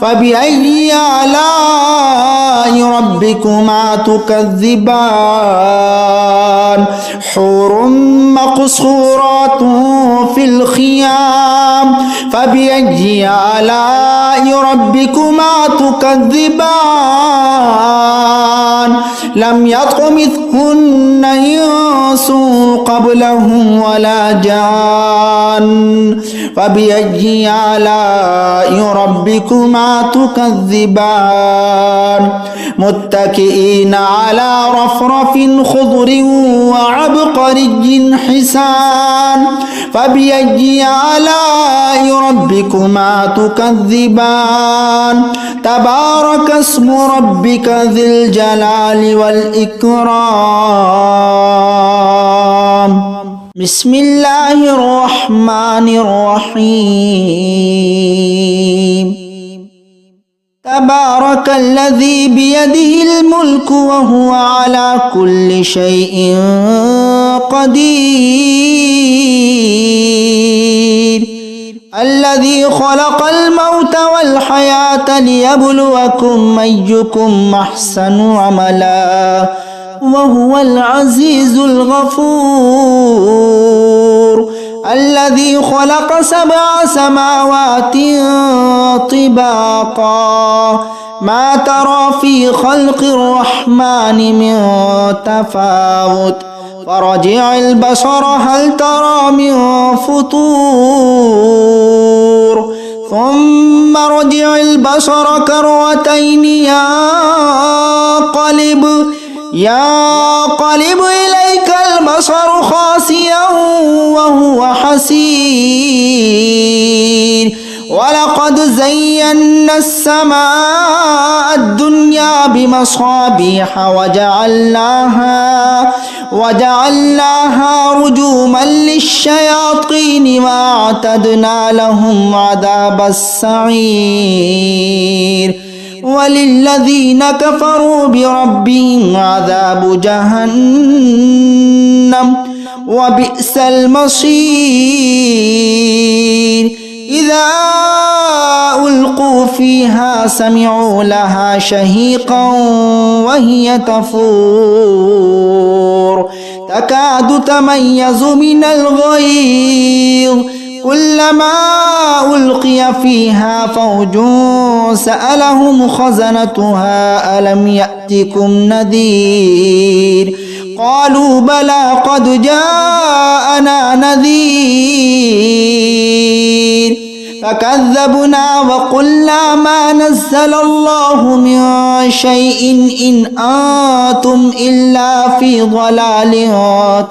فبأي آلاء ربكما تكذبان حور مقصورات في الخيام فبأي آلاء ربكما تكذبان لم يطمثهن إنس قبلهم ولا جان فبأي آلاء ربكما تكذبان متكئين على رفرف خضر وعبقري حسان فبأي آلاء ربكما تكذبان تبارك اسم ربك ذي الجلال والإكرام بسم الله الرحمن الرحيم تبارك الذي بيده الملك وهو على كل شيء قدير الذي خلق الموت والحياة ليبلوكم أيكم أحسن عملا وهو العزيز الغفور الذي خلق 7 سماوات طباقا ما ترى في خلق الرحمن من تفاوت فرجع البصر هل ترى من فطور ثم رجع البصر كرتين ينقلب إليك البصر خاسئا وهو حسير ولقد زينا السماء الدنيا بمصابيح وجعلناها رجوما للشياطين وأعتدنا لهم عذاب السعير وللذين كفروا بربهم عذاب جهنم وبئس المصير إذا ألقوا فيها سمعوا لها شهيقا وهي تفور تكاد تميز من الغيظ كلما ألقي فيها فوج سألهم خزنتها ألم يأتكم نذير قالوا بلى قد جاءنا نذير فكذبنا وقلنا ما نزل الله من شيء إن أنتم إلا في ضلال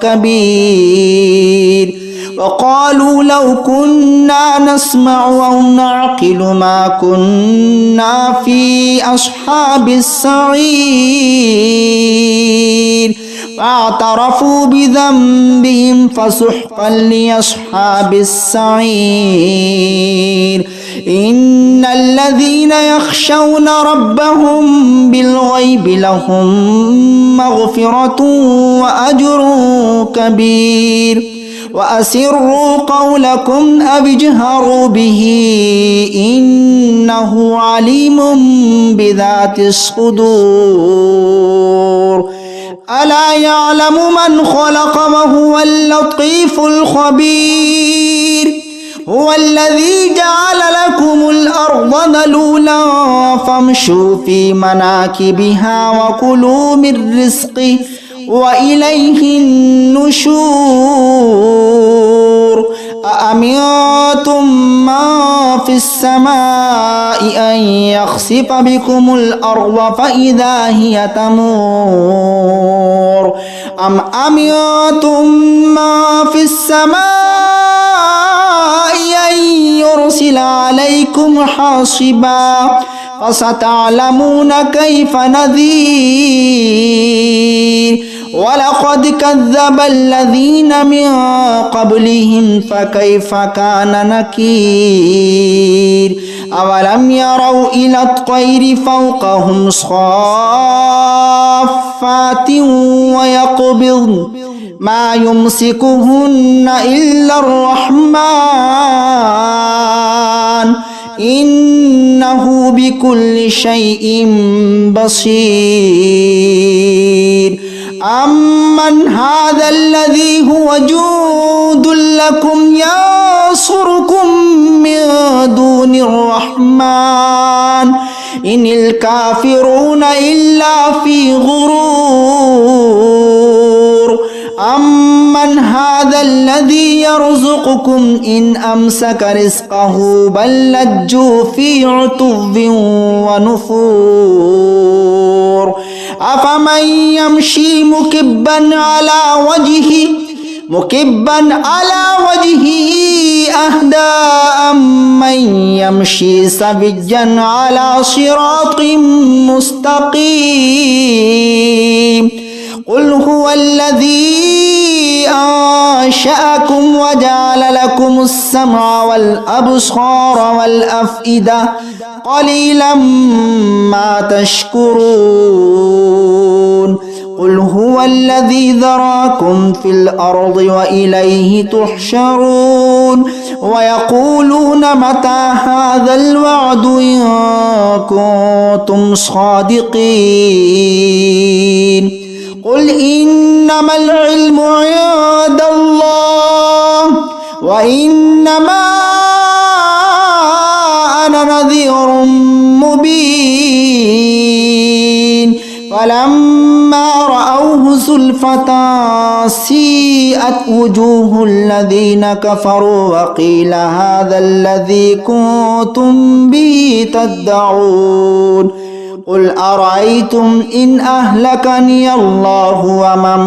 كبير وقالوا لو كنا نسمع أو نعقل ما كنا في أصحاب السعير فاعترفوا بذنبهم فسحقا لأصحاب السعير إن الذين يخشون ربهم بالغيب لهم مغفرة وأجر كبير وأسروا قولكم أو اجهروا به إنه عليم بذات الصدور ألا يعلم من خلق وهو اللطيف الخبير هو الذي جعل لكم الأرض ذلولا فامشوا في مناكبها وكلوا من رزقه وإليه النشور أأمنتم من في السماء أن يخسف بكم الأرض فإذا هي تمور أم أمنتم من في السماء أن يرسل عليكم حاصبا فستعلمون كيف نذير ولقد كذب الذين من قبلهم فكيف كان نكير أولم يروا إلى الطير فوقهم صافات ويقبضن ما يمسكهن إلا الرحمن إنه بكل شيء بصير أمن هذا الذي هو جند لكم ينصركم من دون الرحمن إن الكافرون إلا في غرور أمن هذا الذي يرزقكم إن أمسك رزقه بل لجوا في عتو ونفور أفمن يمشي مكبا على وجهه أهدى أمن يمشي سويا على صراط مستقيم قل هو الذي أنشأكم وجعل لكم السمع والأبصار والأفئدة قليلا ما تشكرون قل هو الذي ذراكم في الأرض وإليه تحشرون ويقولون متى هذا الوعد إن كنتم صادقين قل إنما العلم عند الله وإنما أنا نذير مبين فلما رأوه زلفة سيئت وجوه الذين كفروا وقيل هذا الذي كنتم به تدعون قل أرأيتم إن أهلكني الله ومن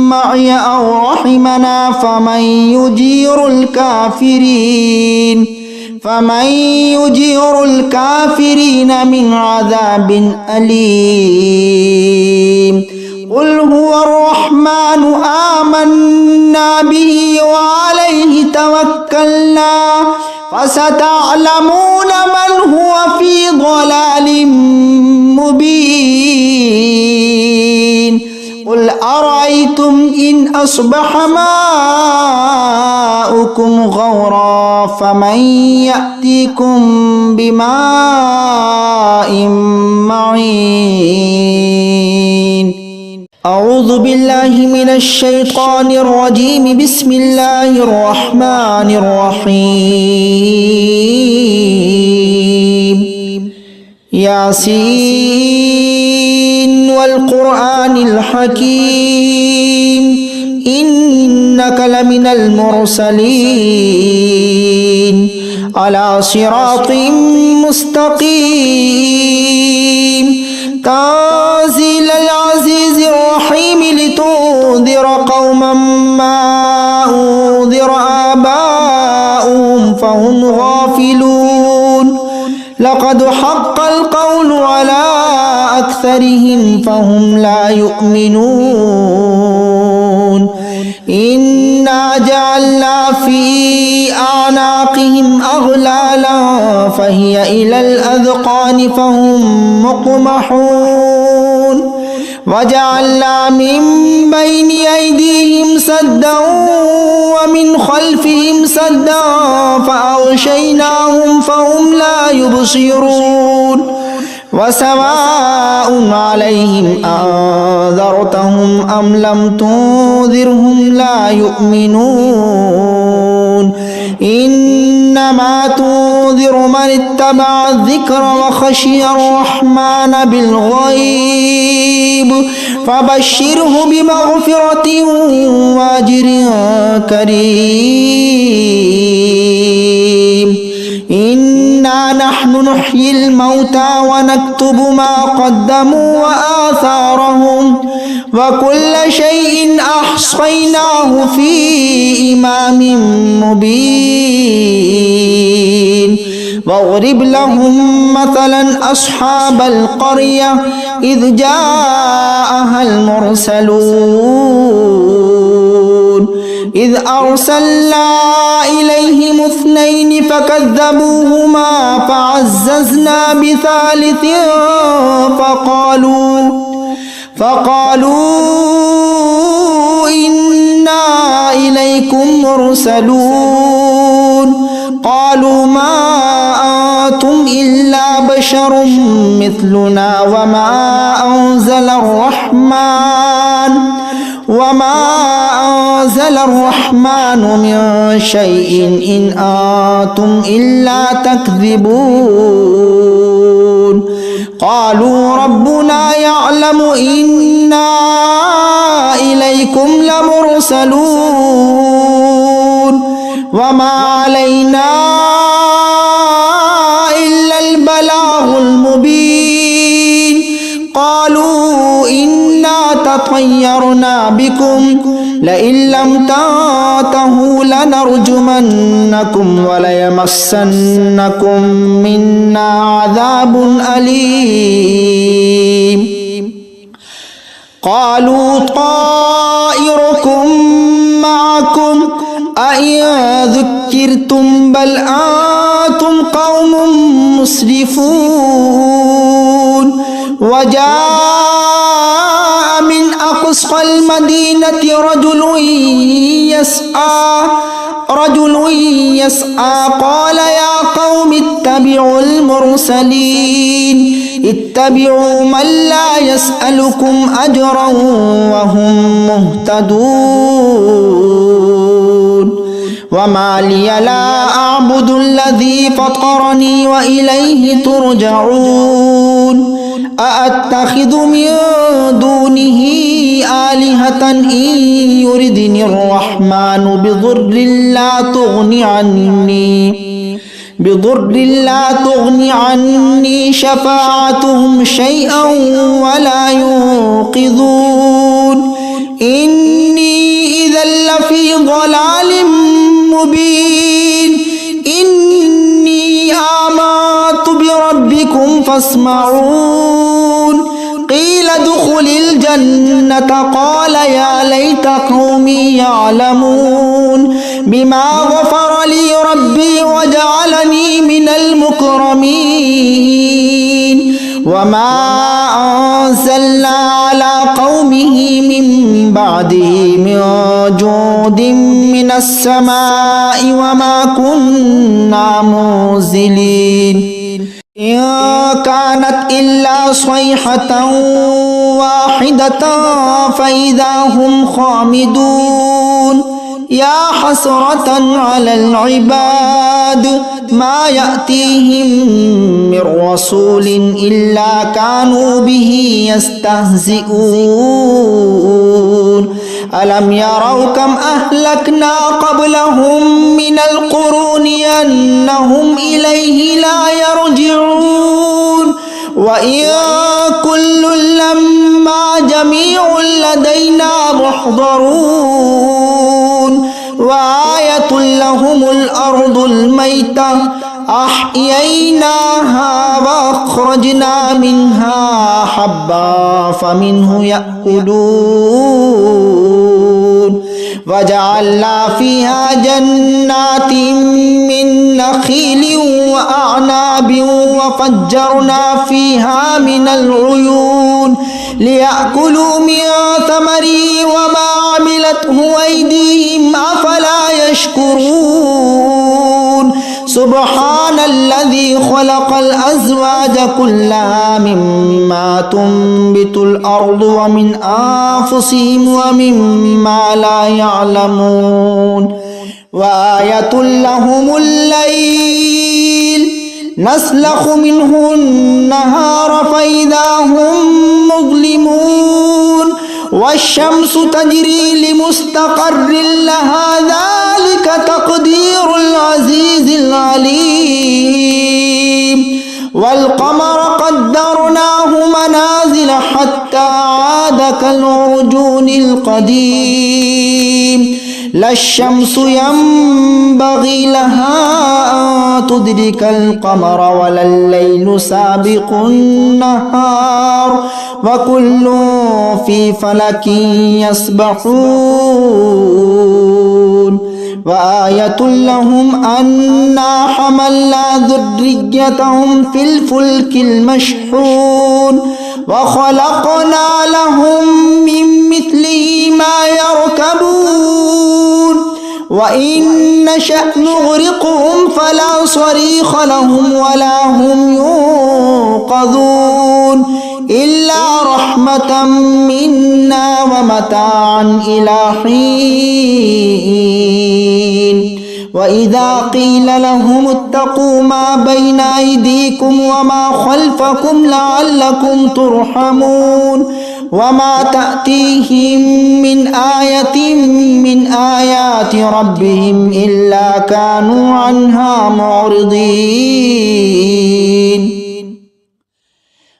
معي أو رحمنا فمن يجير الكافرين من عذاب أليم قل هو الرحمن آمنا به وعليه توكلنا فستعلمون من هو في ضلال مبين قل أرأيتم إن أصبح ماؤكم غورا فمن يأتيكم بماء معين أعوذ بالله من الشيطان الرجيم بسم الله الرحمن الرحيم ياسين والقرآن الحكيم إنك لمن المرسلين على صراط مستقيم تنزيل العزيز الرحيم لتنذر قوما ما أنذر آباؤهم فهم غافلون لقد حق القول على أكثرهم فهم لا يؤمنون إنا جعلنا في أعناقهم أغلالا فهي إلى الأذقان فهم مقمحون وجعلنا من بين أيديهم سدا ومن خلفهم سدا فأغشيناهم فهم لا يبصرون وسواء عليهم أنذرتهم أم لم تنذرهم لا يؤمنون إنما تنذر من اتبع الذكر وخشي الرحمن بالغيب فبشره بمغفرة وأجر كريم إنا نحن نحيي الموتى ونكتب ما قدموا وآثارهم وكل شيء أحصيناه في إمام مبين واضرب لهم مثلا أصحاب القرية إذ جاءها المرسلون إذ أرسلنا إليهم اثنين فكذبوهما فعززنا بثالث فقالوا إنا إليكم مرسلون قالوا ما أنتم إلا بشر مثلنا وما أنزل الرحمن من شيء إن أنتم إلا تكذبون قالوا ربنا يعلم إنا إليكم لمرسلون وما علينا إلا البلاغ المبين قالوا إنا تطيرنا بكم لئن لم تنتهوا لنرجمنكم وليمسنكم منا عذاب أليم قالوا طائركم معكم أئن ذكرتم بل أنتم قوم مسرفون وجاء من أقصى المدينة رجل يسعى قال يا قوم اتبعوا المرسلين اتبعوا من لا يسألكم أجرا وهم مهتدون وما لي لا أعبد الذي فطرني وإليه ترجعون أأتخذ من دونه آلهة إن يردني الرحمن بضر لا تغني عني شفاعتهم شيئا ولا ينقذون إني إذا لفي ضلال مبين إني آمنت بربكم فاسمعون قيل ادخل الجنة قال يا ليت قومي يعلمون بما غفر لي ربي وجعلني من المكرمين وما أنزلنا على قومه من بعده من جود من السماء وما كنا منزلين إن كانت إلا صيحة واحدة فإذا هم خامدون يا حسرة على العباد ما يأتيهم من رسول إلا كانوا به يستهزئون ألم يروا كم أهلكنا قبلهم من القرون أنهم إليه لا يرجعون وإن كل لما جميع لدينا محضرون وآية لهم الأرض الميتة أحييناها وأخرجنا منها حبا فمنه يأكلون وجعلنا فيها جنات من نخيل وأعناب وفجرنا فيها من العيون ليأكلوا من ثمره وما عملته أيديهم أفلا يشكرون سبحان الذي خلق الأزواج كلها مما تنبت الأرض ومن أنفسهم ومما لا يعلمون وآية لهم الليل نسلخ منه النهار فإذا هم مظلمون والشمس تجري لمستقر لها ذلك تقدير العزيز العليم والقمر قدرناه منازل حتى عاد كالعرجون القديم لا الشمس ينبغي لها أن تدرك القمر ولا الليل سابق النهار وكل في فلك يسبحون وآية لهم أنا حملنا ذريتهم في الفلك المشحون وخلقنا لهم من مثله ما يركبون وإن نشأ نغرقهم فلا صريخ لهم ولا هم ينقذون إلا رحمة منا ومتاعا إلى حين وإذا قيل لهم اتقوا ما بين أيديكم وما خلفكم لعلكم ترحمون وما تأتيهم من آية من آيات ربهم إلا كانوا عنها معرضين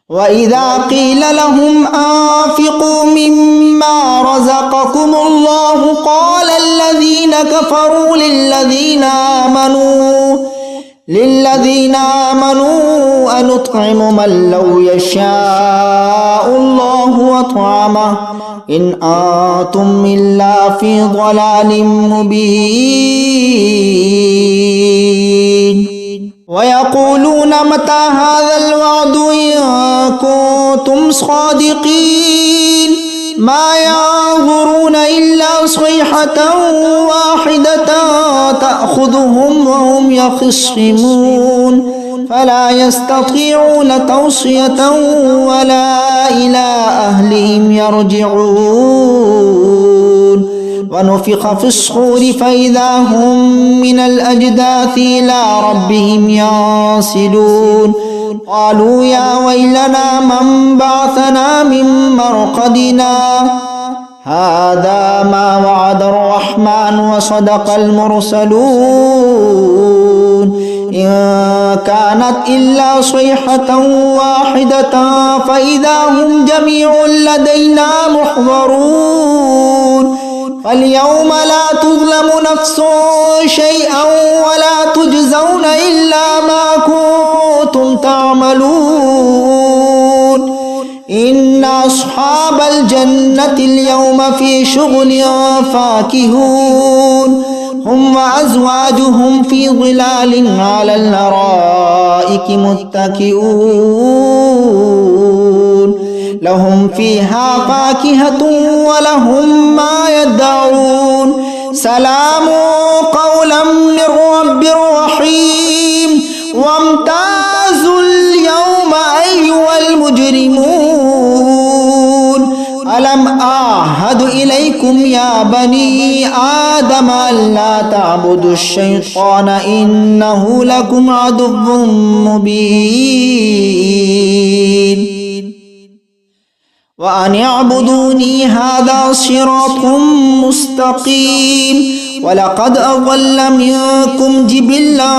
وإذا قيل لهم أنفقوا مما رزقكم الله قال الذين كفروا للذين آمنوا أنطعم من لو يشاء الله أطعمه إن أنتم إلا في ضلال مبين ويقولون متى هذا الوعد إن كنتم صادقين ما ينظرون إلا صيحة واحدة تأخذهم وهم يخصمون فلا يستطيعون توصية ولا إلى أهلهم يرجعون ونفخ في الصور فإذا هم من الأجداث إلى ربهم ينسلون قالوا يا ويلنا من بعثنا من مرقدنا هذا ما وعد الرحمن وصدق المرسلون إن كانت إلا صيحة واحدة فإذا هم جميع لدينا محضرون فاليوم لا تظلم نفس شيئا ولا تجزون إلا ما كنتم تعملون إن أصحاب الجنة اليوم في شغل فاكهون هم وأزواجهم في ظلال على الأرائك متكئون لهم فيها فاكهة ولهم ما يدعون سلام قولا من رب رحيم وامتازوا اليوم أيها المجرمون ألم وعهد إليكم يا بني آدم ألا تعبدوا الشيطان إنه لكم عدو مبين وأن اعبدوني هذا صراط مستقيم ولقد أضل منكم جبلا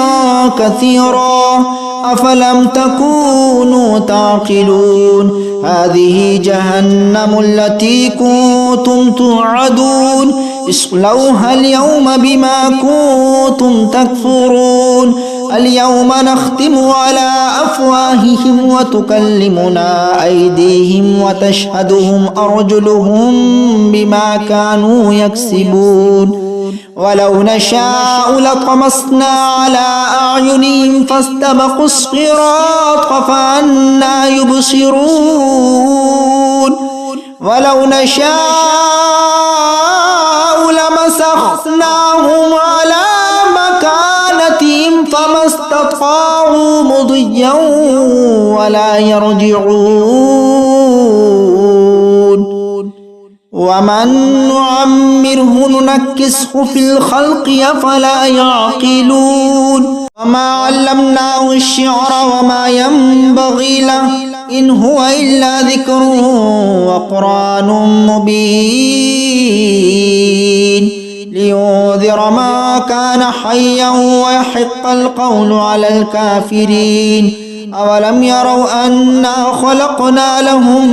كثيرا أفلم تكونوا تعقلون هذه جهنم التي كنتم توعدون اصلوها اليوم بما كنتم تكفرون اليوم نختم على أفواههم وتكلمنا أيديهم وتشهدهم أرجلهم بما كانوا يكسبون ولو نشاء لطمسنا على أعينهم فاستبقوا الصراط فأنى يبصرون ولو نشاء لمسخناهم على مكانتهم فما استطاعوا مضيا ولا يرجعون ومن نعمره ننكسه في الخلق أفلا يعقلون وما علمناه الشعر وما ينبغي له إن هو إلا ذكر وقرآن مبين لينذر ما كان حيا ويحق القول على الكافرين أولم يروا أنا خلقنا لهم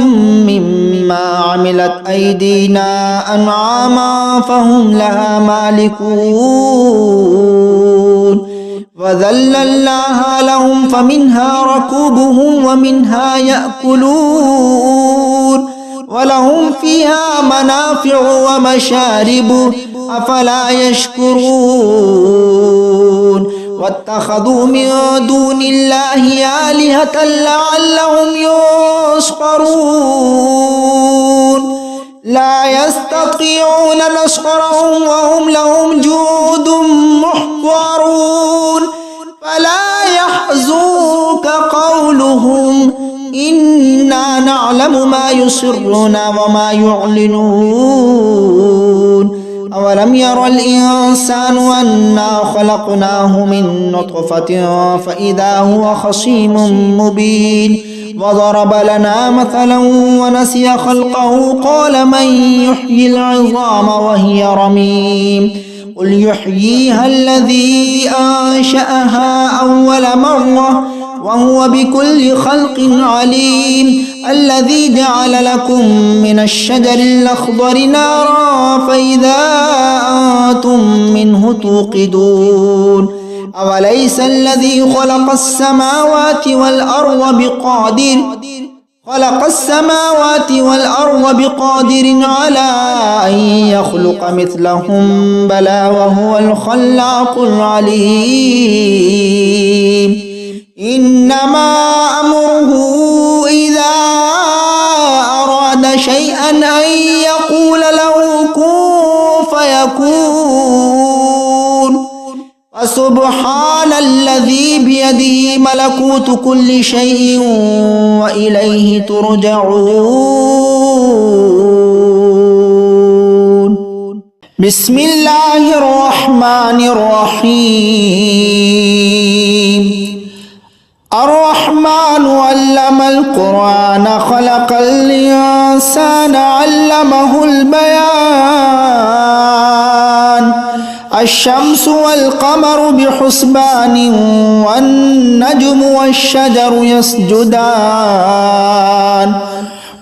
مما عملت أيدينا أنعاما فهم لها مالكون وذللناها لهم فمنها ركوبهم ومنها يأكلون ولهم فيها منافع ومشارب أفلا يشكرون واتخذوا من دون الله آلهة لعلهم ينصرون لا يستطيعون نصرهم وهم لهم جند محضرون فلا يحزنك قولهم إنا نعلم ما يسرون وما يعلنون أولم ير الإنسان أنا خلقناه من نطفة فإذا هو خصيم مبين وضرب لنا مثلا ونسي خلقه قال من يحيي العظام وهي رميم قل يحييها الذي أنشأها أول مرة وهو بكل خلق عليم الذي جعل لكم من الشجر الأخضر نارا فإذا أنتم منه توقدون أوليس الذي خلق السماوات والأرض بقادر على أن يخلق مثلهم بلى وهو الخلاق العليم إنما أمره إذا أراد شيئا أن يقول له كن فيكون فسبحان الذي بيده ملكوت كل شيء وإليه ترجعون بسم الله الرحمن الرحيم الرحمن علم القرآن خلق الإنسان علمه البيان الشمس والقمر بحسبان والنجم والشجر يسجدان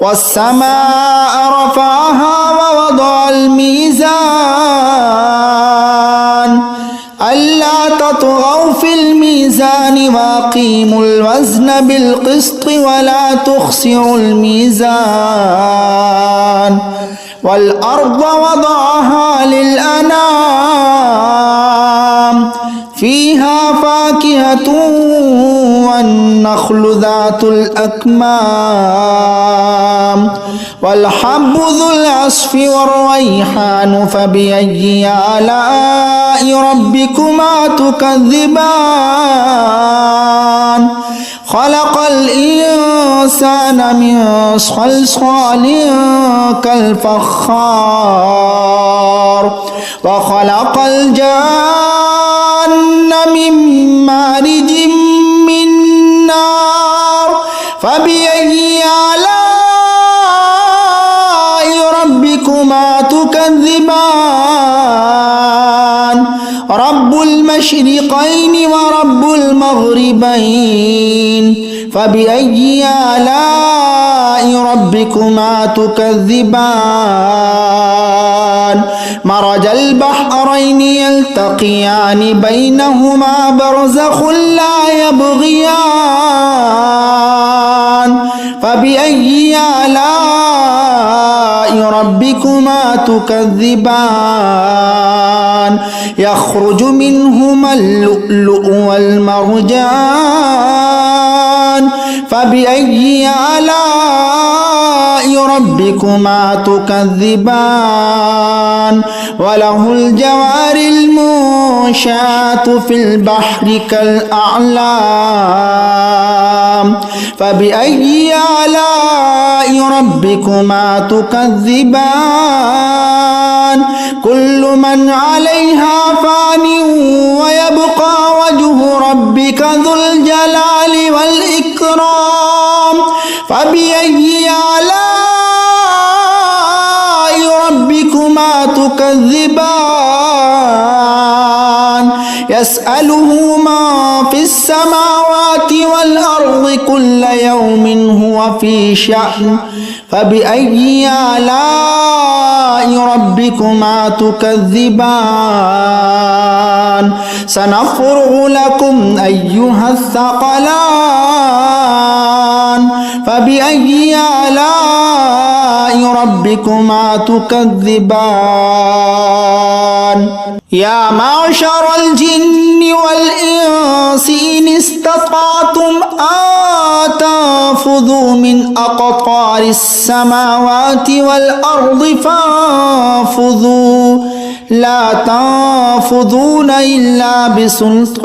والسماء رفعها ووضع الميزان ألا تطغوا في الميزان وأقيموا الوزن بالقسط ولا تخسروا الميزان والأرض وضعها للأنام فيها فاكهة والنخل ذات الأكمام والحب ذو العصف والريحان فبأي آلاء ربكما تكذبان خلق الإنسان من صلصال كالفخار وخلق الجان من مارج من نار فبأي آلاء ربكما تكذبان رب المشرقين ورب المغربين فبأي آلاء ربكما تكذبان مرج البحرين يلتقيان بينهما برزخ لا يبغيان فبأي آلاء ربكما تكذبان يخرج منهما اللؤلؤ والمرجان فبأي آلاء ربكما تكذبان وله الجوار المنشآت في البحر كالأعلام فبأي آلاء ربكما تكذبان كل من عليها فان ويبقى وجه ربك ذو الجلال والإكرام فبأي آلاء ربكما تكذبان يسأله ما في السماوات والأرض كل يوم هو في شأن فبأي آلاء ربكما تكذبان سنفرغ لكم أيها الثقلان فبأي آلاء ربكما تكذبان يا معشر الجن والإنس إن استطعتم أن تنفذوا من أقطار السماوات والأرض فانفذوا لا تنفذون إلا بسلطان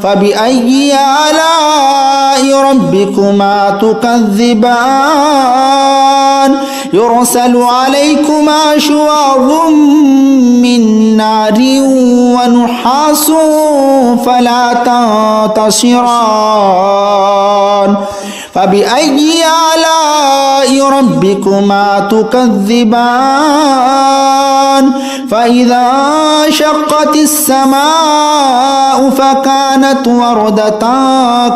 فبأي آلاء ربكما تكذبان يرسل عليكما شواظ من نار ونحاس فلا تنتصران فبأي آلاء ربكما تكذبان فإذا انشقت السماء فكانت وردة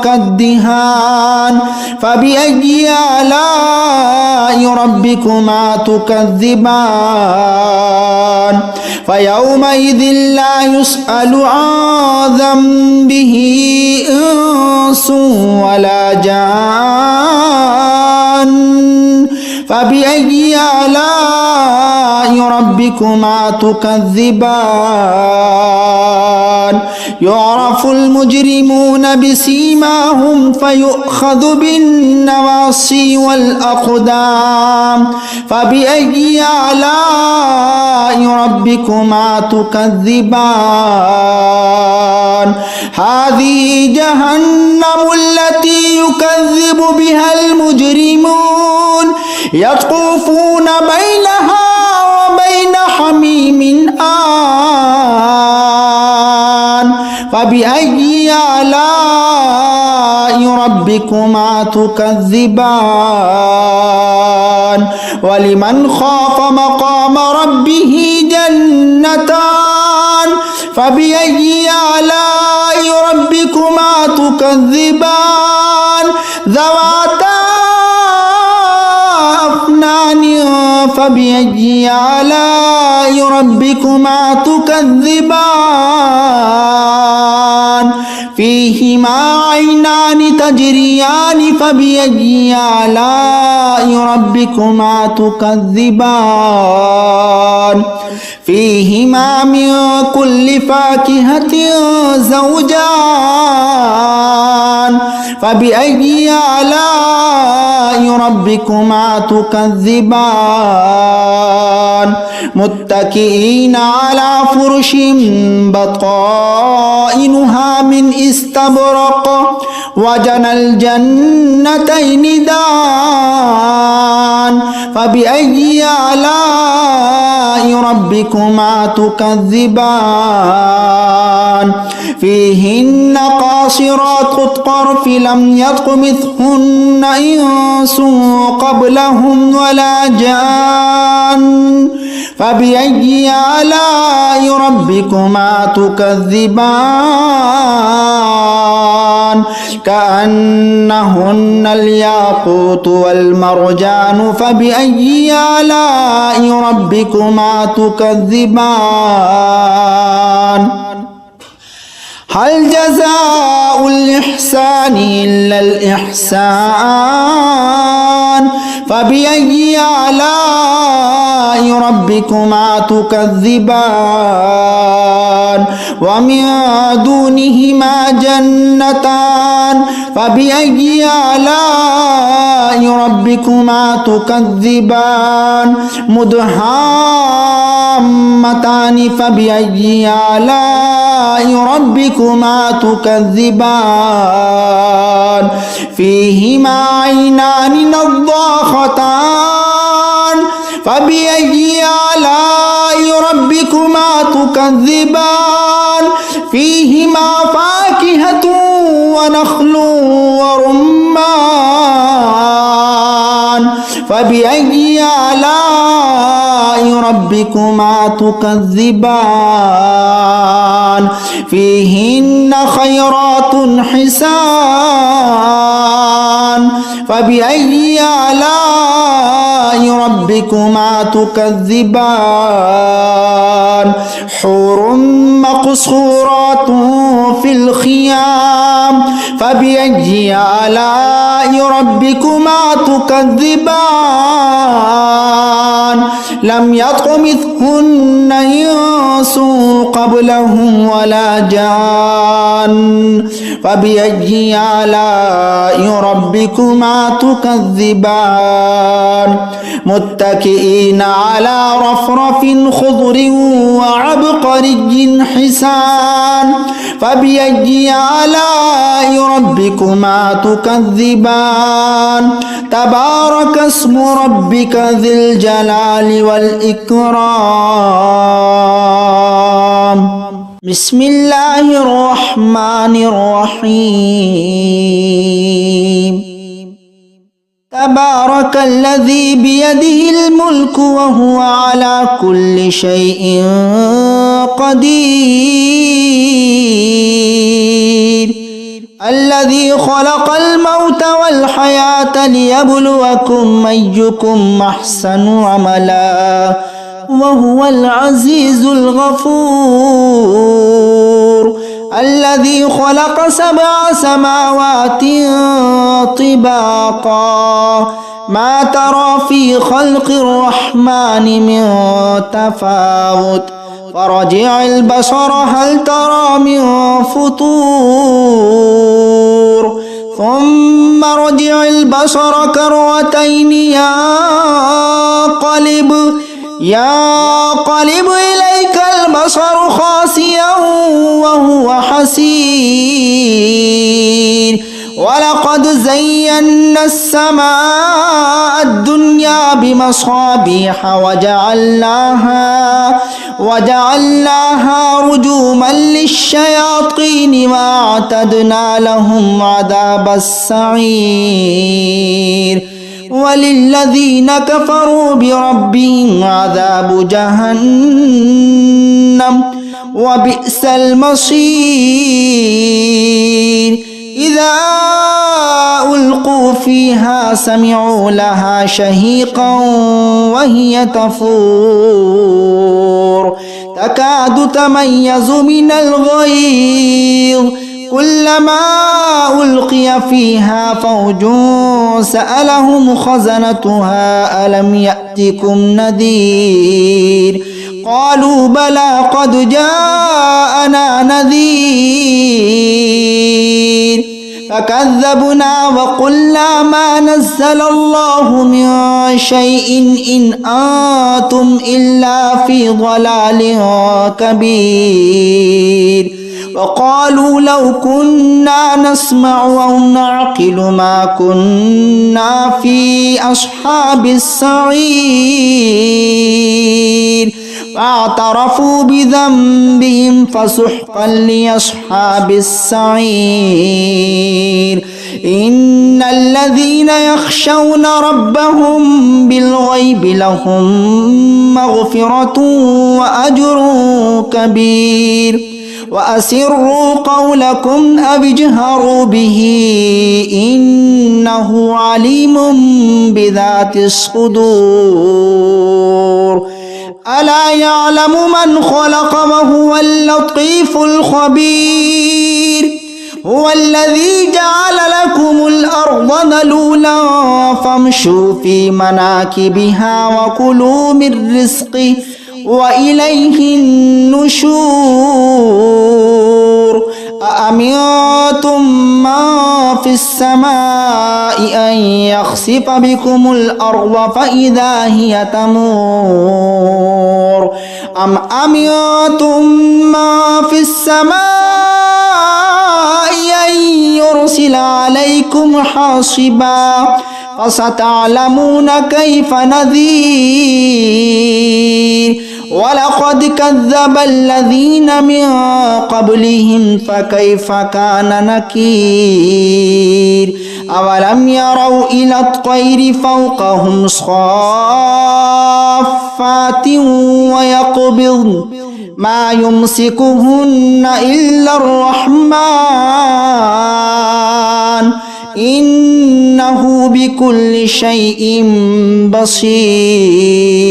كالدهان فبأي آلاء ربكما تكذبان فيومئذ لا يسأل عن ذنبه إنس ولا جان فبأي آلاء ربكما تكذبان يعرف المجرمون بسيماهم فيؤخذ بالنواصي والأقدام فبأي آلاء ربكما تكذبان هذه جهنم التي يكذب بها المجرمون يطوفون بينها وبين حميم آن فبأي آلاء ربكما تكذبان ولمن خاف مقام ربه جنتان فبأي آلاء ربكما تكذبان ذواتا أفنان فبأي آلاء ربكما تكذبان فيهما عينان تجريان فبأي آلاء ربكما تكذبان فيهما من كل فاكهة زوجان فبأي آلاء ربكما تكذبان متكئين على فرش بطائنها من استبرق وجنى الجنتين دان فبأي آلاء ربكما تكذبان فيهن قاصرات الطرف لم يطمثهن إنس قبلهم ولا جان فبأي آلاء ربكما تكذبان كأنهن الياقوت والمرجان فبأي آلاء ربكما تكذبان هل جزاء الإحسان إلا الإحسان فبأي آلاء ربكما تكذبان ومن دونهما جنتان فبأي آلاء ربكما تكذبان مدهامتان فبأي آلاء ربكما تكذبان فيهما عينان نضاختان فبأي آلاء ربكما تكذبان فيهما فاكهة ونخل ورمان فبأي آلاء ربكما تكذبان فيهن خيرات حسان فبأي آلاء ربكما تكذبان حور مقصورات في الخيام فبأي آلاء ربكما تكذبان لم يطمثهن إنس قبلهم ولا جان فبأي آلاء ربكما تكذبان متكئين على رفرف خضر وعبقري حسان فبأي آلاء ربكما تكذبان تبارك اسم ربك ذي الجلال والإكرام بسم الله الرحمن الرحيم تبارك الذي بيده الملك وهو على كل شيء قدير الذي خلق الموت والحياة ليبلوكم أيكم أحسن عملا وهو العزيز الغفور الذي خلق 7 سماوات طباقا ما ترى في خلق الرحمن من تفاوت فرجع البصر هل ترى من فطور ثم رجع البصر كرتين ينقلب إليك البصر خاسئا وهو حسير ولقد زينا السماء الدنيا بمصابيح وجعلناها رجوما للشياطين وأعتدنا لهم عذاب السعير وللذين كفروا بربهم عذاب جهنم وبئس المصير إذا ألقوا فيها سمعوا لها شهيقا وهي تفور تكاد تميز من الغيظ كلما ألقي فيها فوج سألهم خزنتها ألم يأتكم نذير قالوا بلى قد جاءنا نذير فكذبنا وقلنا ما نزل الله من شيء إن أنتم إلا في ضلال كبير وقالوا لو كنا نسمع أو نعقل ما كنا في أصحاب السعير فاعترفوا بذنبهم فسحقا لأصحاب السعير إن الذين يخشون ربهم بالغيب لهم مغفرة وأجر كبير وأسروا قولكم أو اجهروا به إنه عليم بذات الصدور ألا يعلم من خلق وهو اللطيف الخبير هو الذي جعل لكم الأرض ذلولا فامشوا في مناكبها وكلوا من رزقه وإليه النشور أأمنتم من في السماء أن يخسف بكم الأرض فإذا هي تمور أم أمنتم من في السماء أن يرسل عليكم حاصبا فستعلمون كيف نذير ولقد كذب الذين من قبلهم فكيف كان نكير أولم يروا إلى الطير فوقهم صافات ويقبضن ما يمسكهن إلا الرحمن إنه بكل شيء بصير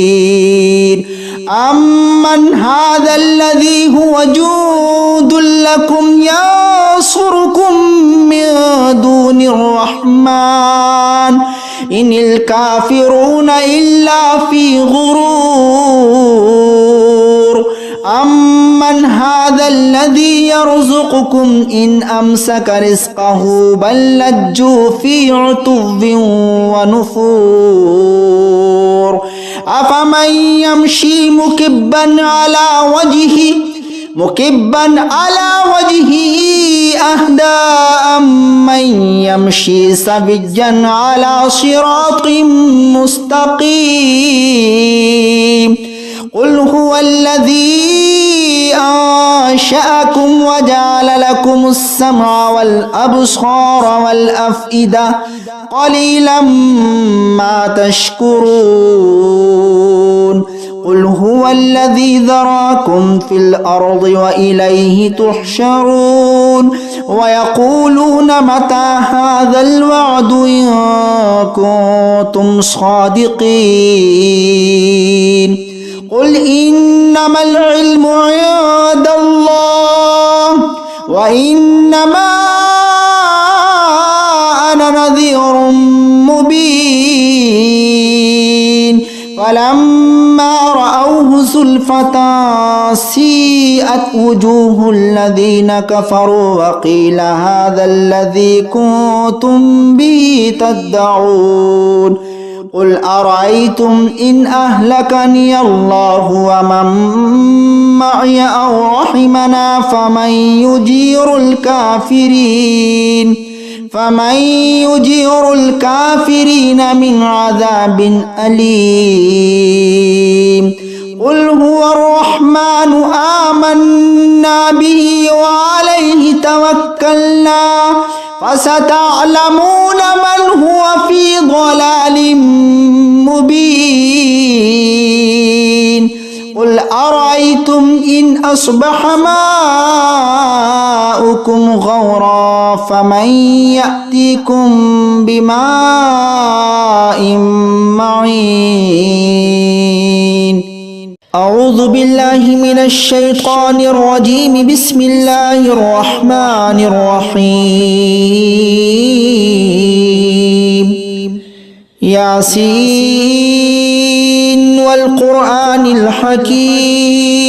أمن هذا الذي هو جند لكم ينصركم من دون الرحمن إن الكافرون إلا في غرور أمن هذا الذي يرزقكم إن أمسك رزقه بل لجوا في عتو ونفور أفمن يمشي مكبا على وجهه أهدى أمن يمشي سويا على صراط مستقيم قل هو الذي أنشأكم وجعل لكم السمع والأبصار والأفئدة قليلا ما تشكرون قل هو الذي ذراكم في الأرض وإليه تحشرون ويقولون متى هذا الوعد إن كنتم صادقين قل إنما العلم عند الله وإنما أنا نذير مبين فلما رأوه زلفة سيئت وجوه الذين كفروا وقيل هذا الذي كنتم به تدعون قل أرأيتم إن أهلكني الله ومن معي أو رحمنا فمن يجير الكافرين من عذاب أليم قل هو الرحمن آمنا به وعليه توكلنا فستعلمون من هو في ضلال مبين قل أرأيتم إن أصبح ماؤكم غورا فمن يأتيكم بماء معين أعوذ بالله من الشيطان الرجيم بسم الله الرحمن الرحيم ياسين والقرآن الحكيم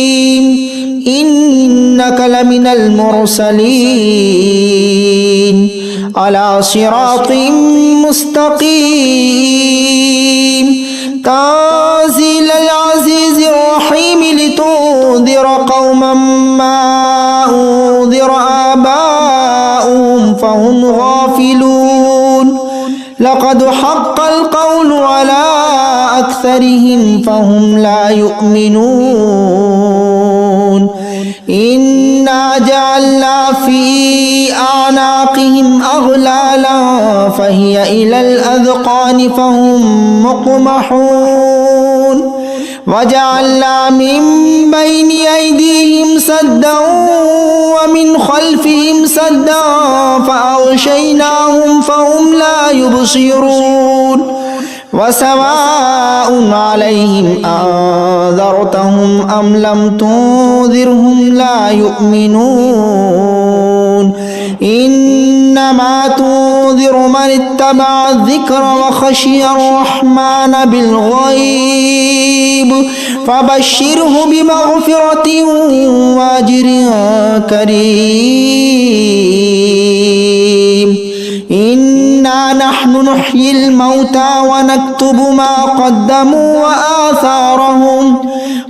إنك لمن المرسلين على صراط مستقيم تنزيل العزيز الرحيم لتنذر قوما ما أنذر آباؤهم فهم غافلون لقد حق القول على أكثرهم فهم لا يؤمنون إنا جعلنا في أعناقهم أغلالا فهي إلى الأذقان فهم مقمحون وجعلنا من بين أيديهم سدا ومن خلفهم سدا فأغشيناهم فهم لا يبصرون وسواء عليهم أنذرتهم أم لم تنذرهم لا يؤمنون إنما تنذر من اتبع الذكر وخشي الرحمن بالغيب فبشره بمغفرة وأجر كريم إنا نحن نحيي الموتى ونكتب ما قدموا وآثارهم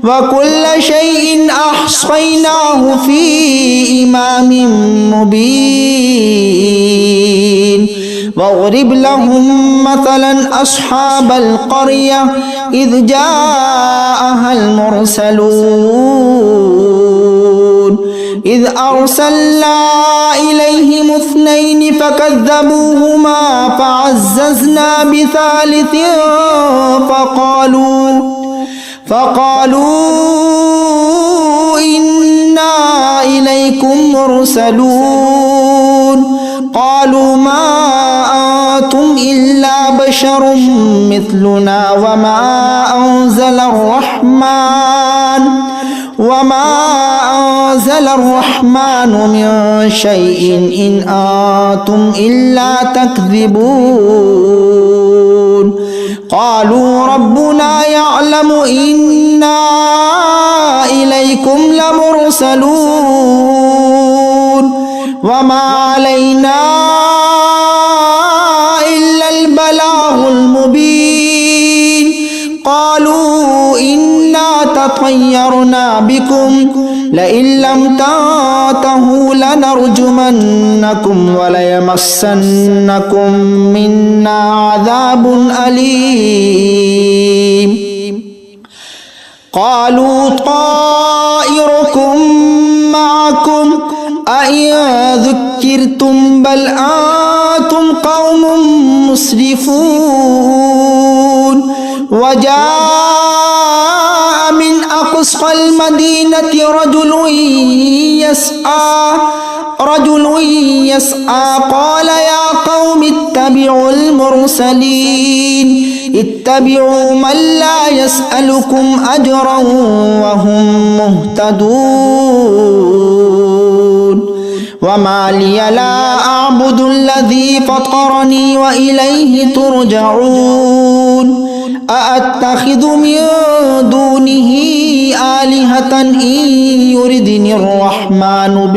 وكل شيء أحصيناه في إمام مبين واضرب لهم مثلا أصحاب القرية إذ جاءها المرسلون إذ أرسلنا إليهم 2 فكذبوهما فعززنا بثالث فقالوا إنا إليكم مرسلون قالوا ما أنتم إلا بشر مثلنا وما أنزل الرحمن من شيء إن أنتم إلا تكذبون قالوا ربنا يعلم إنا إليكم لمرسلون وما علينا إلا البلاغ المبين قالوا إنا تطيرنا بكم لئن لم تنتهوا لنرجمنكم وليمسنكم منا عذاب أليم قالوا طائركم معكم أئن ذكرتم بل أنتم قوم مسرفون وجاء من أقصى المدينة رجل يسعى قال يا قوم اتبعوا المرسلين اتبعوا من لا يسألكم أجرا وهم مهتدون وما لي لا أعبد الذي فطرني وإليه ترجعون أأتخذ من دونه آلهة إن يردني الرحمن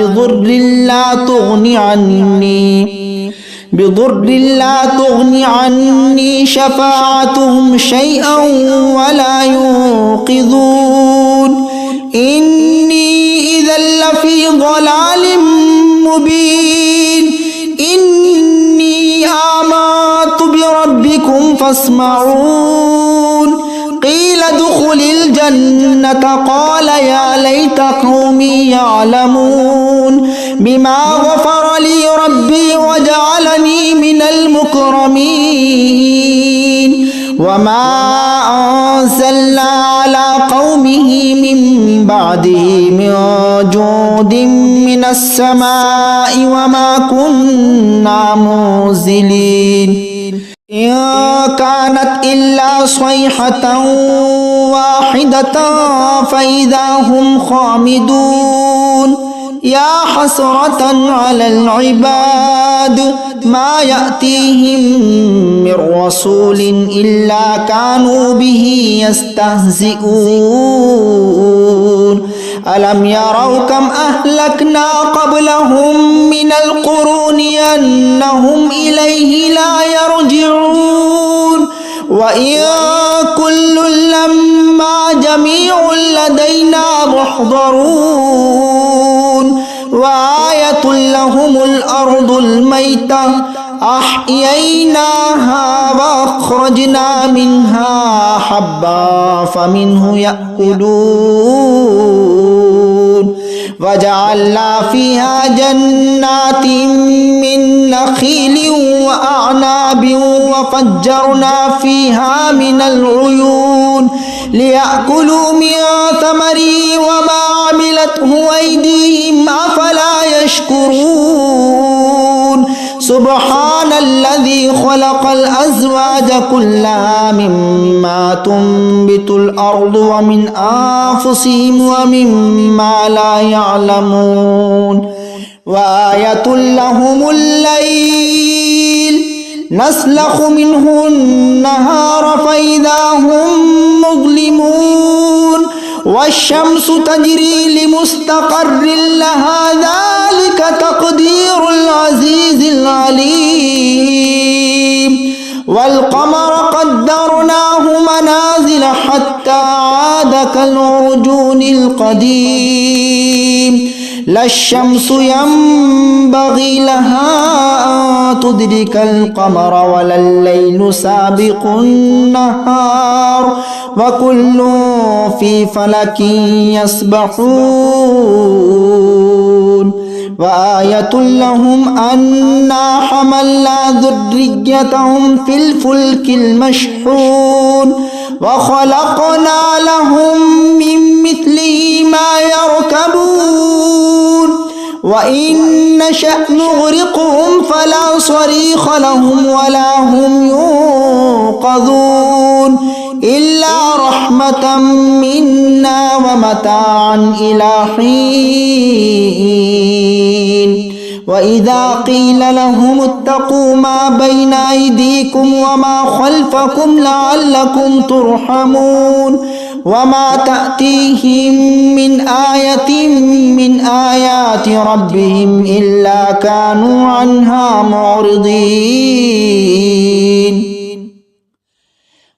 بضر لا تغني عني شفاعتهم شيئا ولا ينقذون إني إذا لفي ضلال مبين إني آمنت بربكم فاسمعون قيل ادخل الجنة قال يا ليت قومي يعلمون بما غفر لي ربي وجعلني من المكرمين وما أنزلنا على قومه من بعده من جود من السماء وما كنا منزلين إن كانت إلا صيحة واحدة فإذا هم خامدون يا حسرة على العباد ما يأتيهم من رسول إلا كانوا به يستهزئون ألم يروا كم أهلكنا قبلهم من القرون أنهم إليه لا يرجعون وإن كل لما جميع لدينا محضرون وآية لهم الأرض الميتة أحييناها وأخرجنا منها حبا فمنه يأكلون وجعلنا فيها جنات من نخيل وأعناب وفجرنا فيها من العيون ليأكلوا من ثمره وما عملته أيديهم أفلا يشكرون سبحان الذي خلق الأزواج كلها مما تنبت الأرض ومن أنفسهم ومما لا يعلمون وآية لهم الليل نسلخ منه النهار فإذا هم مظلمون والشمس تجري لمستقر لها ذلك تقدير العزيز العليم والقمر قدرناه منازل حتى عاد كالعرجون القديم لا الشمس ينبغي لها أن تدرك القمر ولا الليل سابق النهار وكل في فلك يسبحون وآية لهم أنا حملنا ذريتهم في الفلك المشحون وخلقنا لهم من مثله ما يركبون وإن نشأ نغرقهم فلا صريخ لهم ولا هم ينقذون إلا رحمة منا ومتاعا إلى حين وإذا قيل لهم اتقوا ما بين أيديكم وما خلفكم لعلكم ترحمون وما تأتيهم من آية من آيات ربهم إلا كانوا عنها معرضين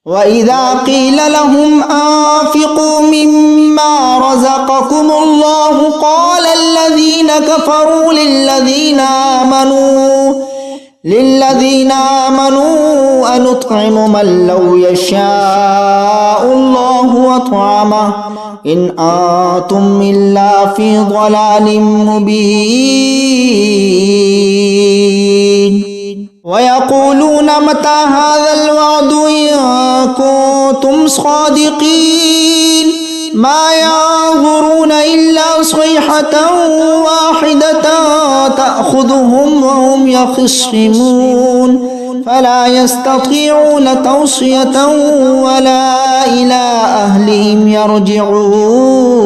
وإذا قيل لهم أنفقوا مما رزقكم الله قال الذين كفروا للذين آمنوا أنطعم من لو يشاء الله أطعمه إن أنتم إلا في ضلال مبين ويقولون متى هذا الوعد إن كنتم صادقين ما ينظرون إلا صيحة واحدة تأخذهم وهم يخصمون فلا يستطيعون توصية ولا إلى أهلهم يرجعون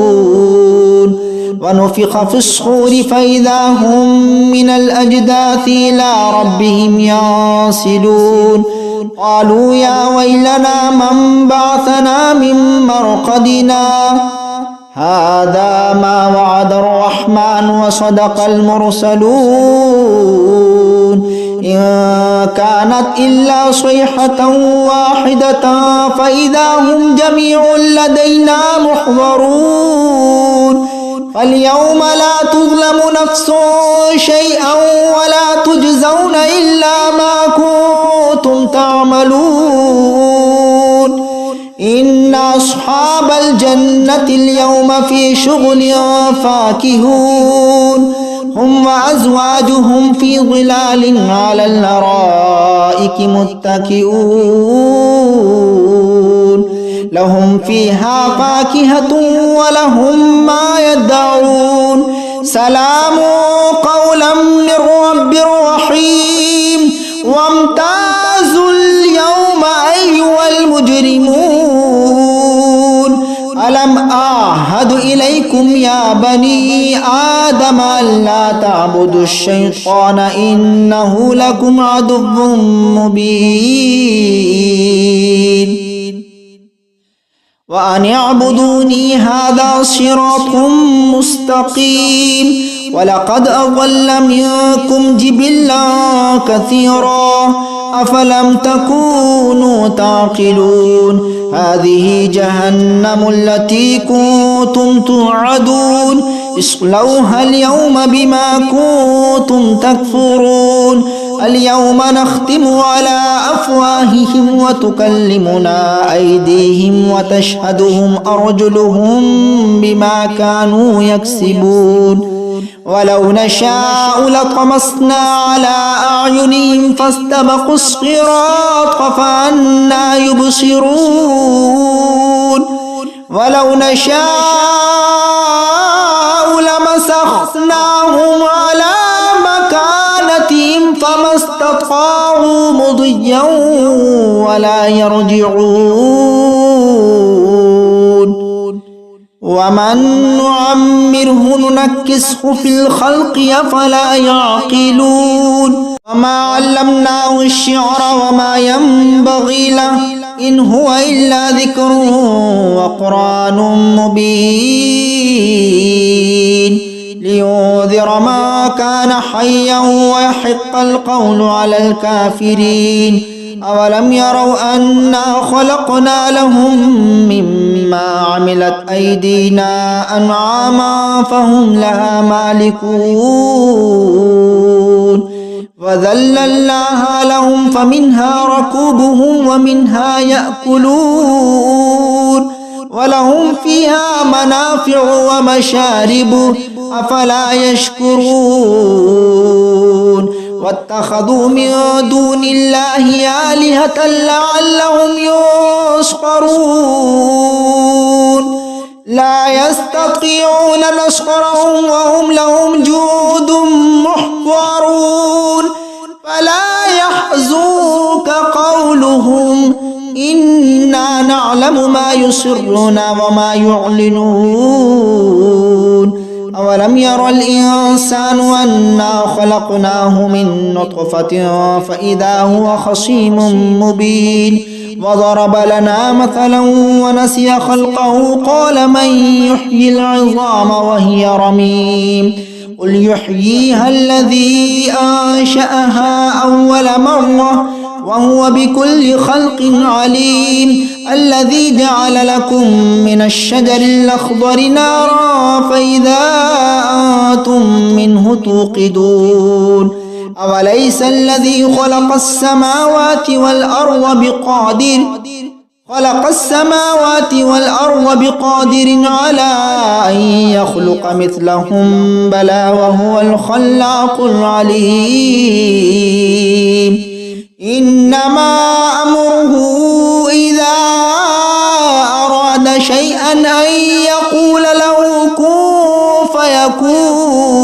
ونفخ في الصور فإذا هم من الأجداث إلى ربهم ينسلون قالوا يا ويلنا من بعثنا من مرقدنا هذا ما وعد الرحمن وصدق المرسلون إن كانت إلا صيحة واحدة فإذا هم جميع لدينا محضرون فاليوم لا تظلم نفس شيئا ولا تجزون إلا ما كنتم تعملون إن أصحاب الجنة اليوم في شغل فاكهون هم وأزواجهم في ظلال على الأرائك متكئون لهم فيها فاكهة ولهم ما يدعون سلام قولا من رب رحيم وامتازوا اليوم أيها المجرمون ألم أعهد إليكم يا بني آدم ألا تعبدوا الشيطان إنه لكم عدو مبين وأن اعبدوني هذا صراط مستقيم ولقد أضل منكم جبلا كثيرا أفلم تكونوا تعقلون هذه جهنم التي كنتم توعدون اصلوها اليوم بما كنتم تكفرون اليوم نختم على أفواههم وتكلمنا أيديهم وتشهدهم أرجلهم بما كانوا يكسبون ولو نشاء لطمسنا على أعينهم فاستبقوا الصراط فأنى يبصرون ولو نشاء لمسخناهم على مكانتهم فما استطاعوا مضيا ولا يرجعون ومن نعمره ننكسه في الخلق أفلا يعقلون وما علمناه الشعر وما ينبغي له إن هو إلا ذكر وقرآن مبين لينذر ما كان حيا ويحق القول على الكافرين أولم يروا أنا خلقنا لهم مما عملت أيدينا أنعاما فهم لها مالكون وذللناها لهم فمنها ركوبهم ومنها يأكلون ولهم فيها منافع ومشارب أفلا يشكرون واتخذوا من دون الله آلهة لعلهم ينصرون لا يستطيعون نصرهم وهم لهم جند محضرون فلا يحزنك قولهم إنا نعلم ما يسرون وما يعلنون أولم ير الإنسان أنا خلقناه من نطفة فإذا هو خصيم مبين وضرب لنا مثلا ونسي خلقه قال من يحيي العظام وهي رميم قل يحييها الذي أنشأها أول مرة وهو بكل خلق عليم الذي جعل لكم من الشجر الأخضر نارا فإذا أنتم منه توقدون أوليس الذي خلق السماوات والأرض بقادر على أن يخلق مثلهم بلى وهو الخلاق العليم إنما أمره إذا أراد شيئا أن يقول له كن فيكون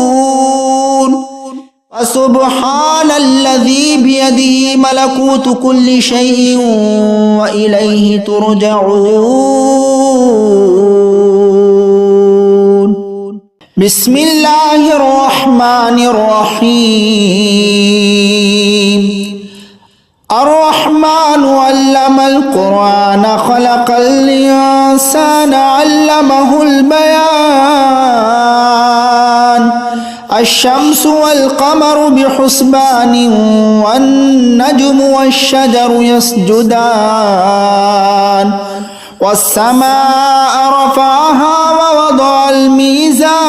فسبحان الذي بيده ملكوت كل شيء وإليه ترجعون بسم الله الرحمن الرحيم الرحمن علم القرآن خلق الإنسان علمه البيان الشمس والقمر بحسبان والنجم والشجر يسجدان والسماء رفعها ووضع الميزان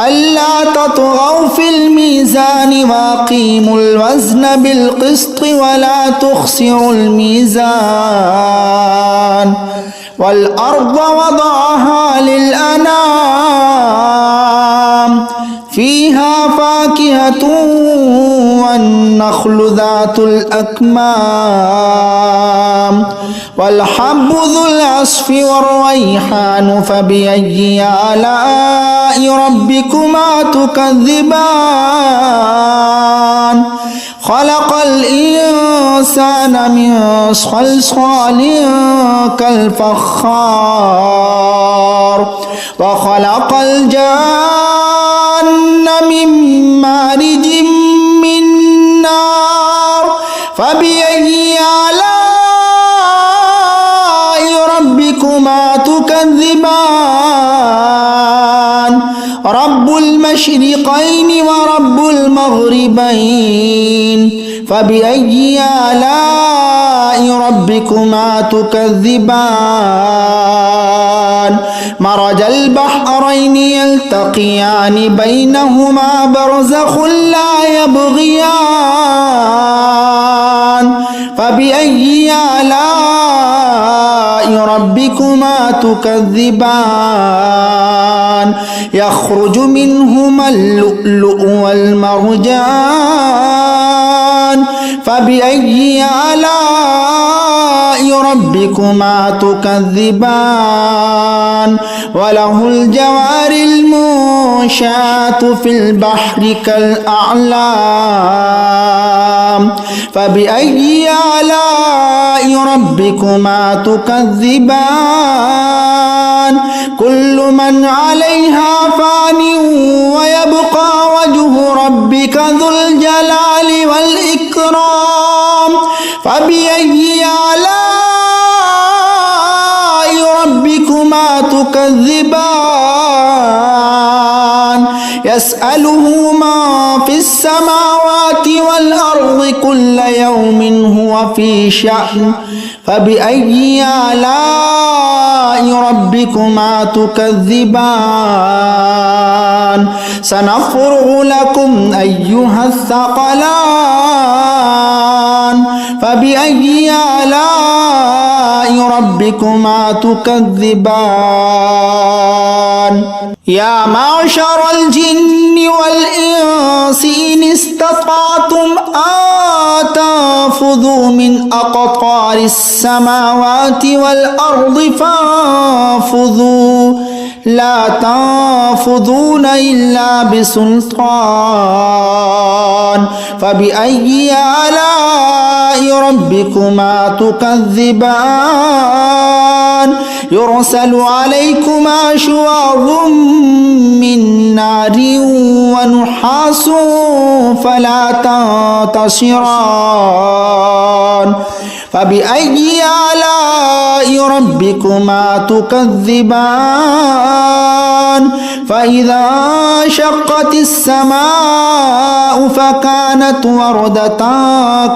ألا تطغوا في الميزان وأقيموا الوزن بالقسط ولا تخسروا الميزان والأرض وضعها للأنام فيها فاكهة والنخل ذات الأكمام والحب ذو العصف والريحان فبأي آلاء ربكما تكذبان خلق الإنسان من صلصال كالفخار وخلق الجان من مارج من نار فبأي آلاء ربكما تكذبان رب المشرقين ورب المغربين فبأي آلاء ربكما تكذبان مرج البحرين يلتقيان بينهما برزخ لا يبغيان فبأي آلاء ربكما تكذبان يخرج منهما اللؤلؤ والمرجان فبأي آلاء ربكما تكذبان وله الجوار المنشآت في البحر كالأعلام فبأي آلاء ربكما تكذبان كل من عليها فان ويبقى وجه ربك ذو الجلال والإكرام فبأي آلاء ربكما تكذبان يسأله من في السماوات والأرض كل يوم هو في شأن فبأي آلاء ربكما تكذبان سنفرغ لكم أيها الثقلان فبأي آلاء ربكما تكذبان يا معشر الجن والإنس إن استطعتم أن تنفذوا من أقطار السماوات والأرض فانفذوا لا تنفذون إلا بسلطان فبأي آلاء ربكما تكذبان يرسل عليكما شواظ من نار ونحاس فلا تنتصران فبأي آلاء ربكما تكذبان فإذا شقت السماء فكانت وردة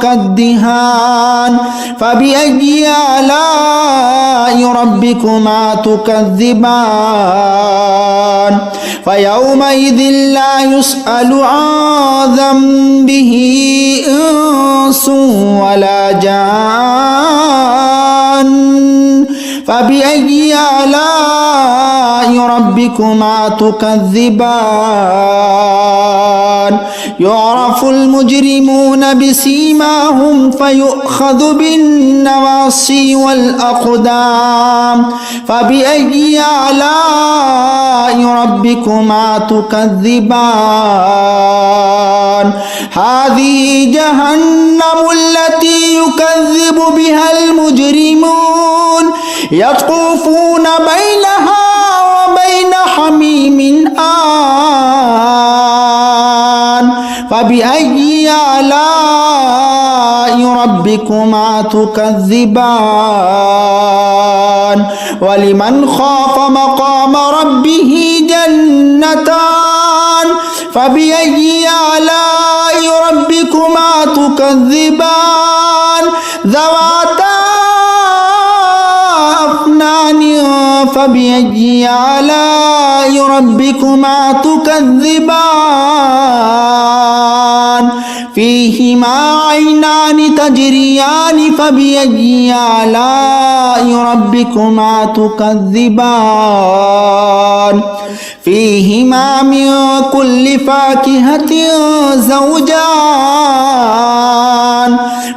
كالدهان فبأي آلاء ربكما تكذبان فيومئذ لا يسأل عن ذنبه إنس ولا جان فبأي آلاء ربكما تكذبان يعرف المجرمون بسيماهم فيؤخذ بالنواصي والأقدام فبأي آلاء ربكما تكذبان هذه جهنم التي يكذب بها المجرمون يطوفون بينها وبين حميم آن فبأي آلاء ربكما تكذبان ولمن خاف مقام ربه جنتان فبأي آلاء ربكما تكذبان ذواتا أفنان فبأي آلاء ربكما تكذبان فيهما عينان تجريان فبأي آلاء ربكما تكذبان فيهما من كل فاكهة زوجان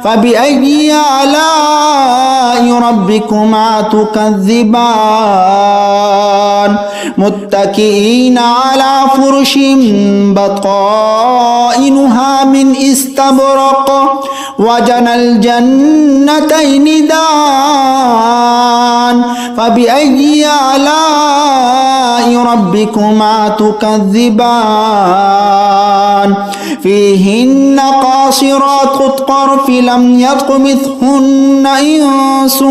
فبأي آلاء ربكما تكذبان متكئين على فرش بطائنها من استبرق وجنى الجنتين دان فبأي آلاء ربكما تكذبان فيهن قاصرات الطرف لم يطمثهن إنس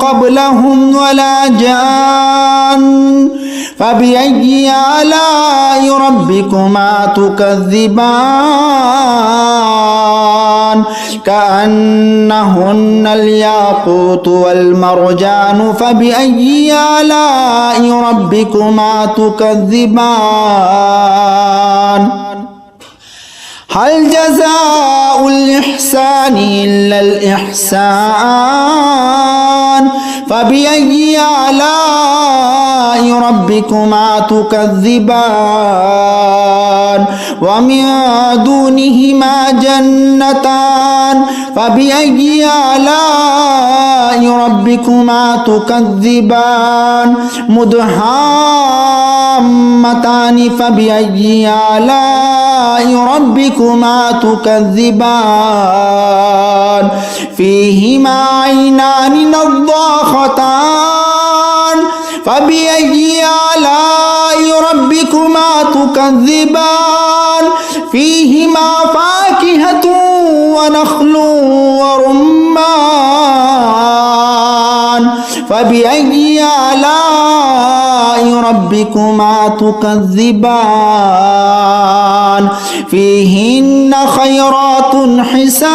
قبلهم ولا جان فبأي آلاء ربكما تكذبان كأنهن الياقوت والمرجان فبأي آلاء ربكما تكذبان هل جزاء الإحسان إلا الإحسان فبأي آلاء ربكما تكذبان ومن دونهما جنتان فبأي آلاء ربكما تكذبان مدهامتان فبأي آلاء ربكما تكذبان فيهما عينان نضاختان فبأي آلاء ربكما تكذبان فيهما فاكهة ونخل ورمان فبأي آلاء ربكما تكذبان فيهن خيرات حسان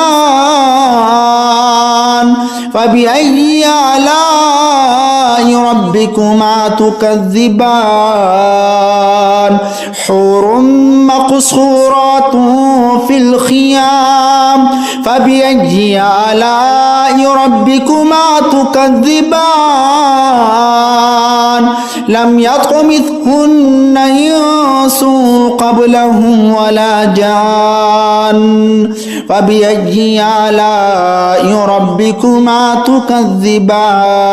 فبأي آلاء ربكما تكذبان حور مقصورات في الخيام فبأي آلاء ربكما تكذبان لم يطمثهن إنس قبلهم ولا جان فبأي آلاء ربكما تكذبان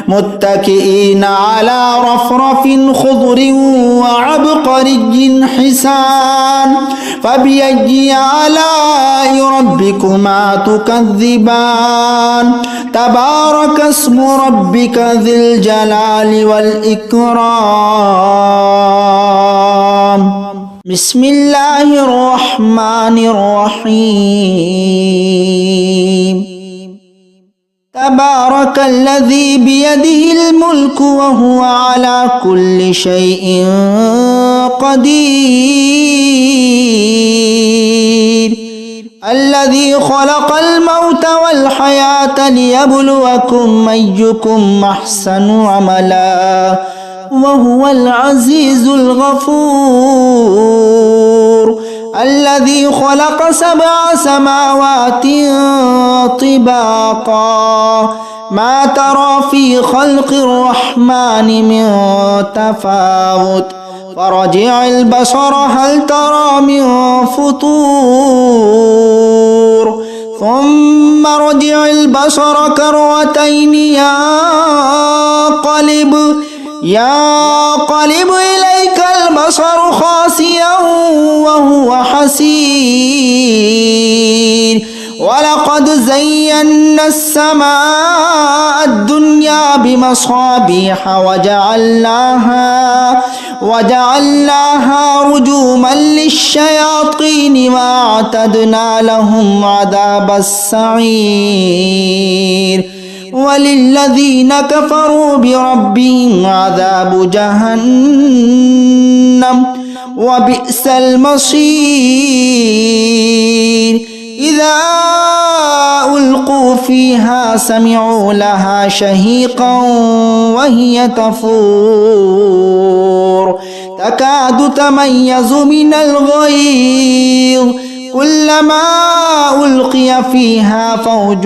متكئين على رفرف خضر وعبقري حسان فبأي آلاء ربكما تكذبان تبارك اسم ربك ذي الجلال والإكرام بسم الله الرحمن الرحيم تبارك الذي بيده الملك وهو على كل شيء قدير الذي خلق الموت والحياة ليبلوكم أيكم أحسن عملا وهو العزيز الغفور الذي خلق 7 سماوات طباقا ما ترى في خلق الرحمن من تفاوت فرجع البصر هل ترى من فطور ثم رجع البصر كرتين ينقلب إليك البصر خاسئا وهو حسير ولقد زينا السماء الدنيا بمصابيح وجعلناها رجوما للشياطين وأعتدنا لهم عذاب السعير وللذين كفروا بربهم عذاب جهنم وبئس المصير إذا ألقوا فيها سمعوا لها شهيقا وهي تفور تكاد تميز من الغيظ كلما ألقي فيها فوج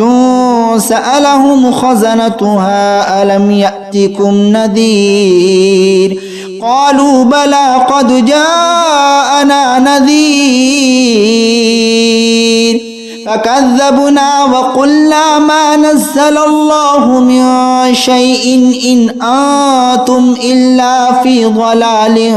سألهم خزنتها ألم يأتكم نذير قالوا بلى قد جاءنا نذير فكذبنا وقلنا ما نزل الله من شيء إن أنتم إلا في ضلال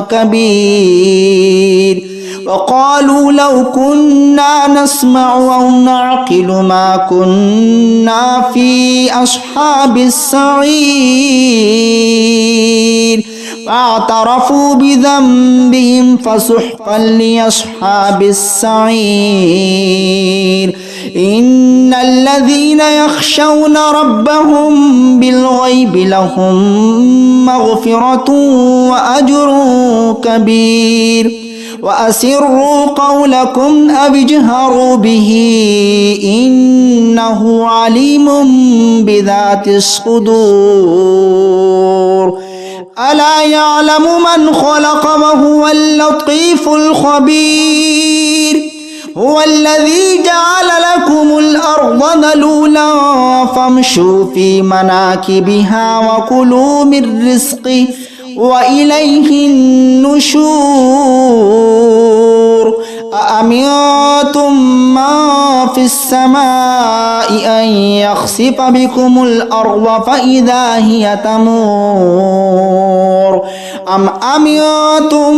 كبير وقالوا لو كنا نسمع أو نعقل ما كنا في أصحاب السعير فاعترفوا بذنبهم فسحقا لأصحاب السعير إن الذين يخشون ربهم بالغيب لهم مغفرة وأجر كبير وأسروا قولكم أو اجهروا به إنه عليم بذات الصدور ألا يعلم من خلق وهو اللطيف الخبير هو الذي جعل لكم الأرض ذلولا فامشوا في مناكبها وكلوا من رزقه وإليه النشور أأمنتم من في السماء أن يخسف بكم الأرض فإذا هي تمور أم أمنتم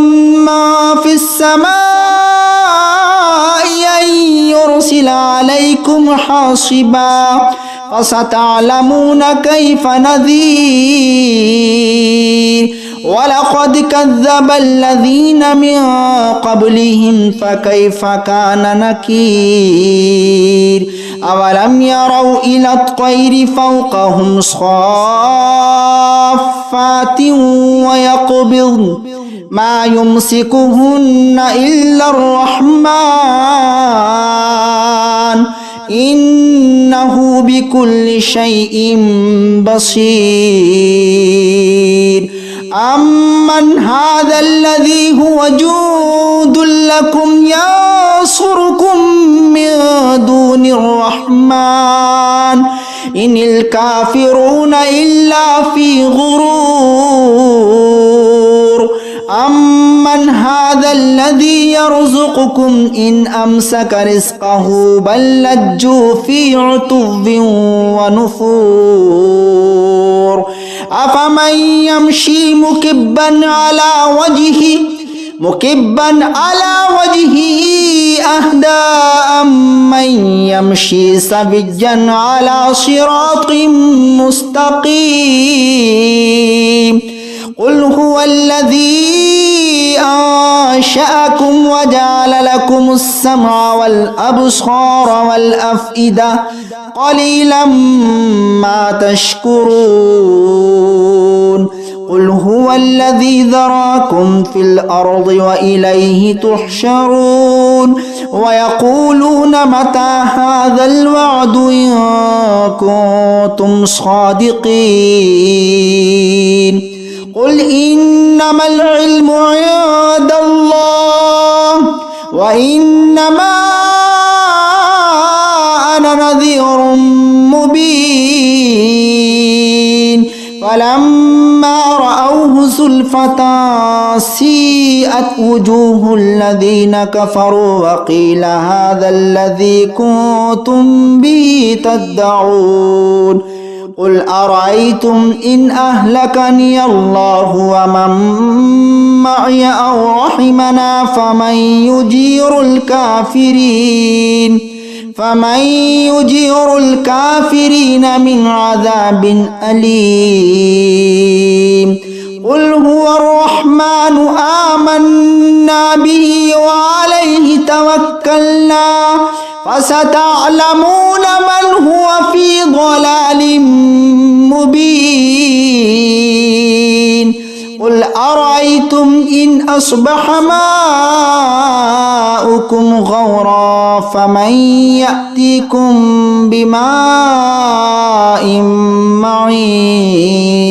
من في السماء أن يرسل عليكم حاصبا فستعلمون كيف نذير ولقد كذب الذين من قبلهم فكيف كان نكير أولم يروا إلى الطير فوقهم صافات ويقبضن ما يمسكهن إلا الرحمن إنه بكل شيء بصير أمن هذا الذي هو جند لكم ينصركم من دون الرحمن إن الكافرون إلا في غرور أمن هذا الذي يرزقكم إن أمسك رزقه بل لجوا في عتو ونفور أفمن يمشي مكبا على وجهه أهدى من يمشي سويا على صراط مستقيم قل هو الذي أنشأكم وجعل لكم السمع والأبصار والأفئدة قليلا ما تشكرون قل هو الذي ذراكم في الأرض وإليه تحشرون ويقولون متى هذا الوعد إن كنتم صادقين قل إنما العلم عند الله وإنما أنا نذير مبين فلما رأوه زلفة سيئت وجوه الذين كفروا وقيل هذا الذي كنتم به تدعون قل أرأيتم إن أهلكني الله ومن معي أو رحمنا فمن يجير الكافرين من عذاب أليم قل هو الرحمن آمنا به وعليه توكلنا فستعلمون من هو في ضلال مبين قل أرأيتم إن أصبح ماؤكم غورا فمن يأتيكم بماء معين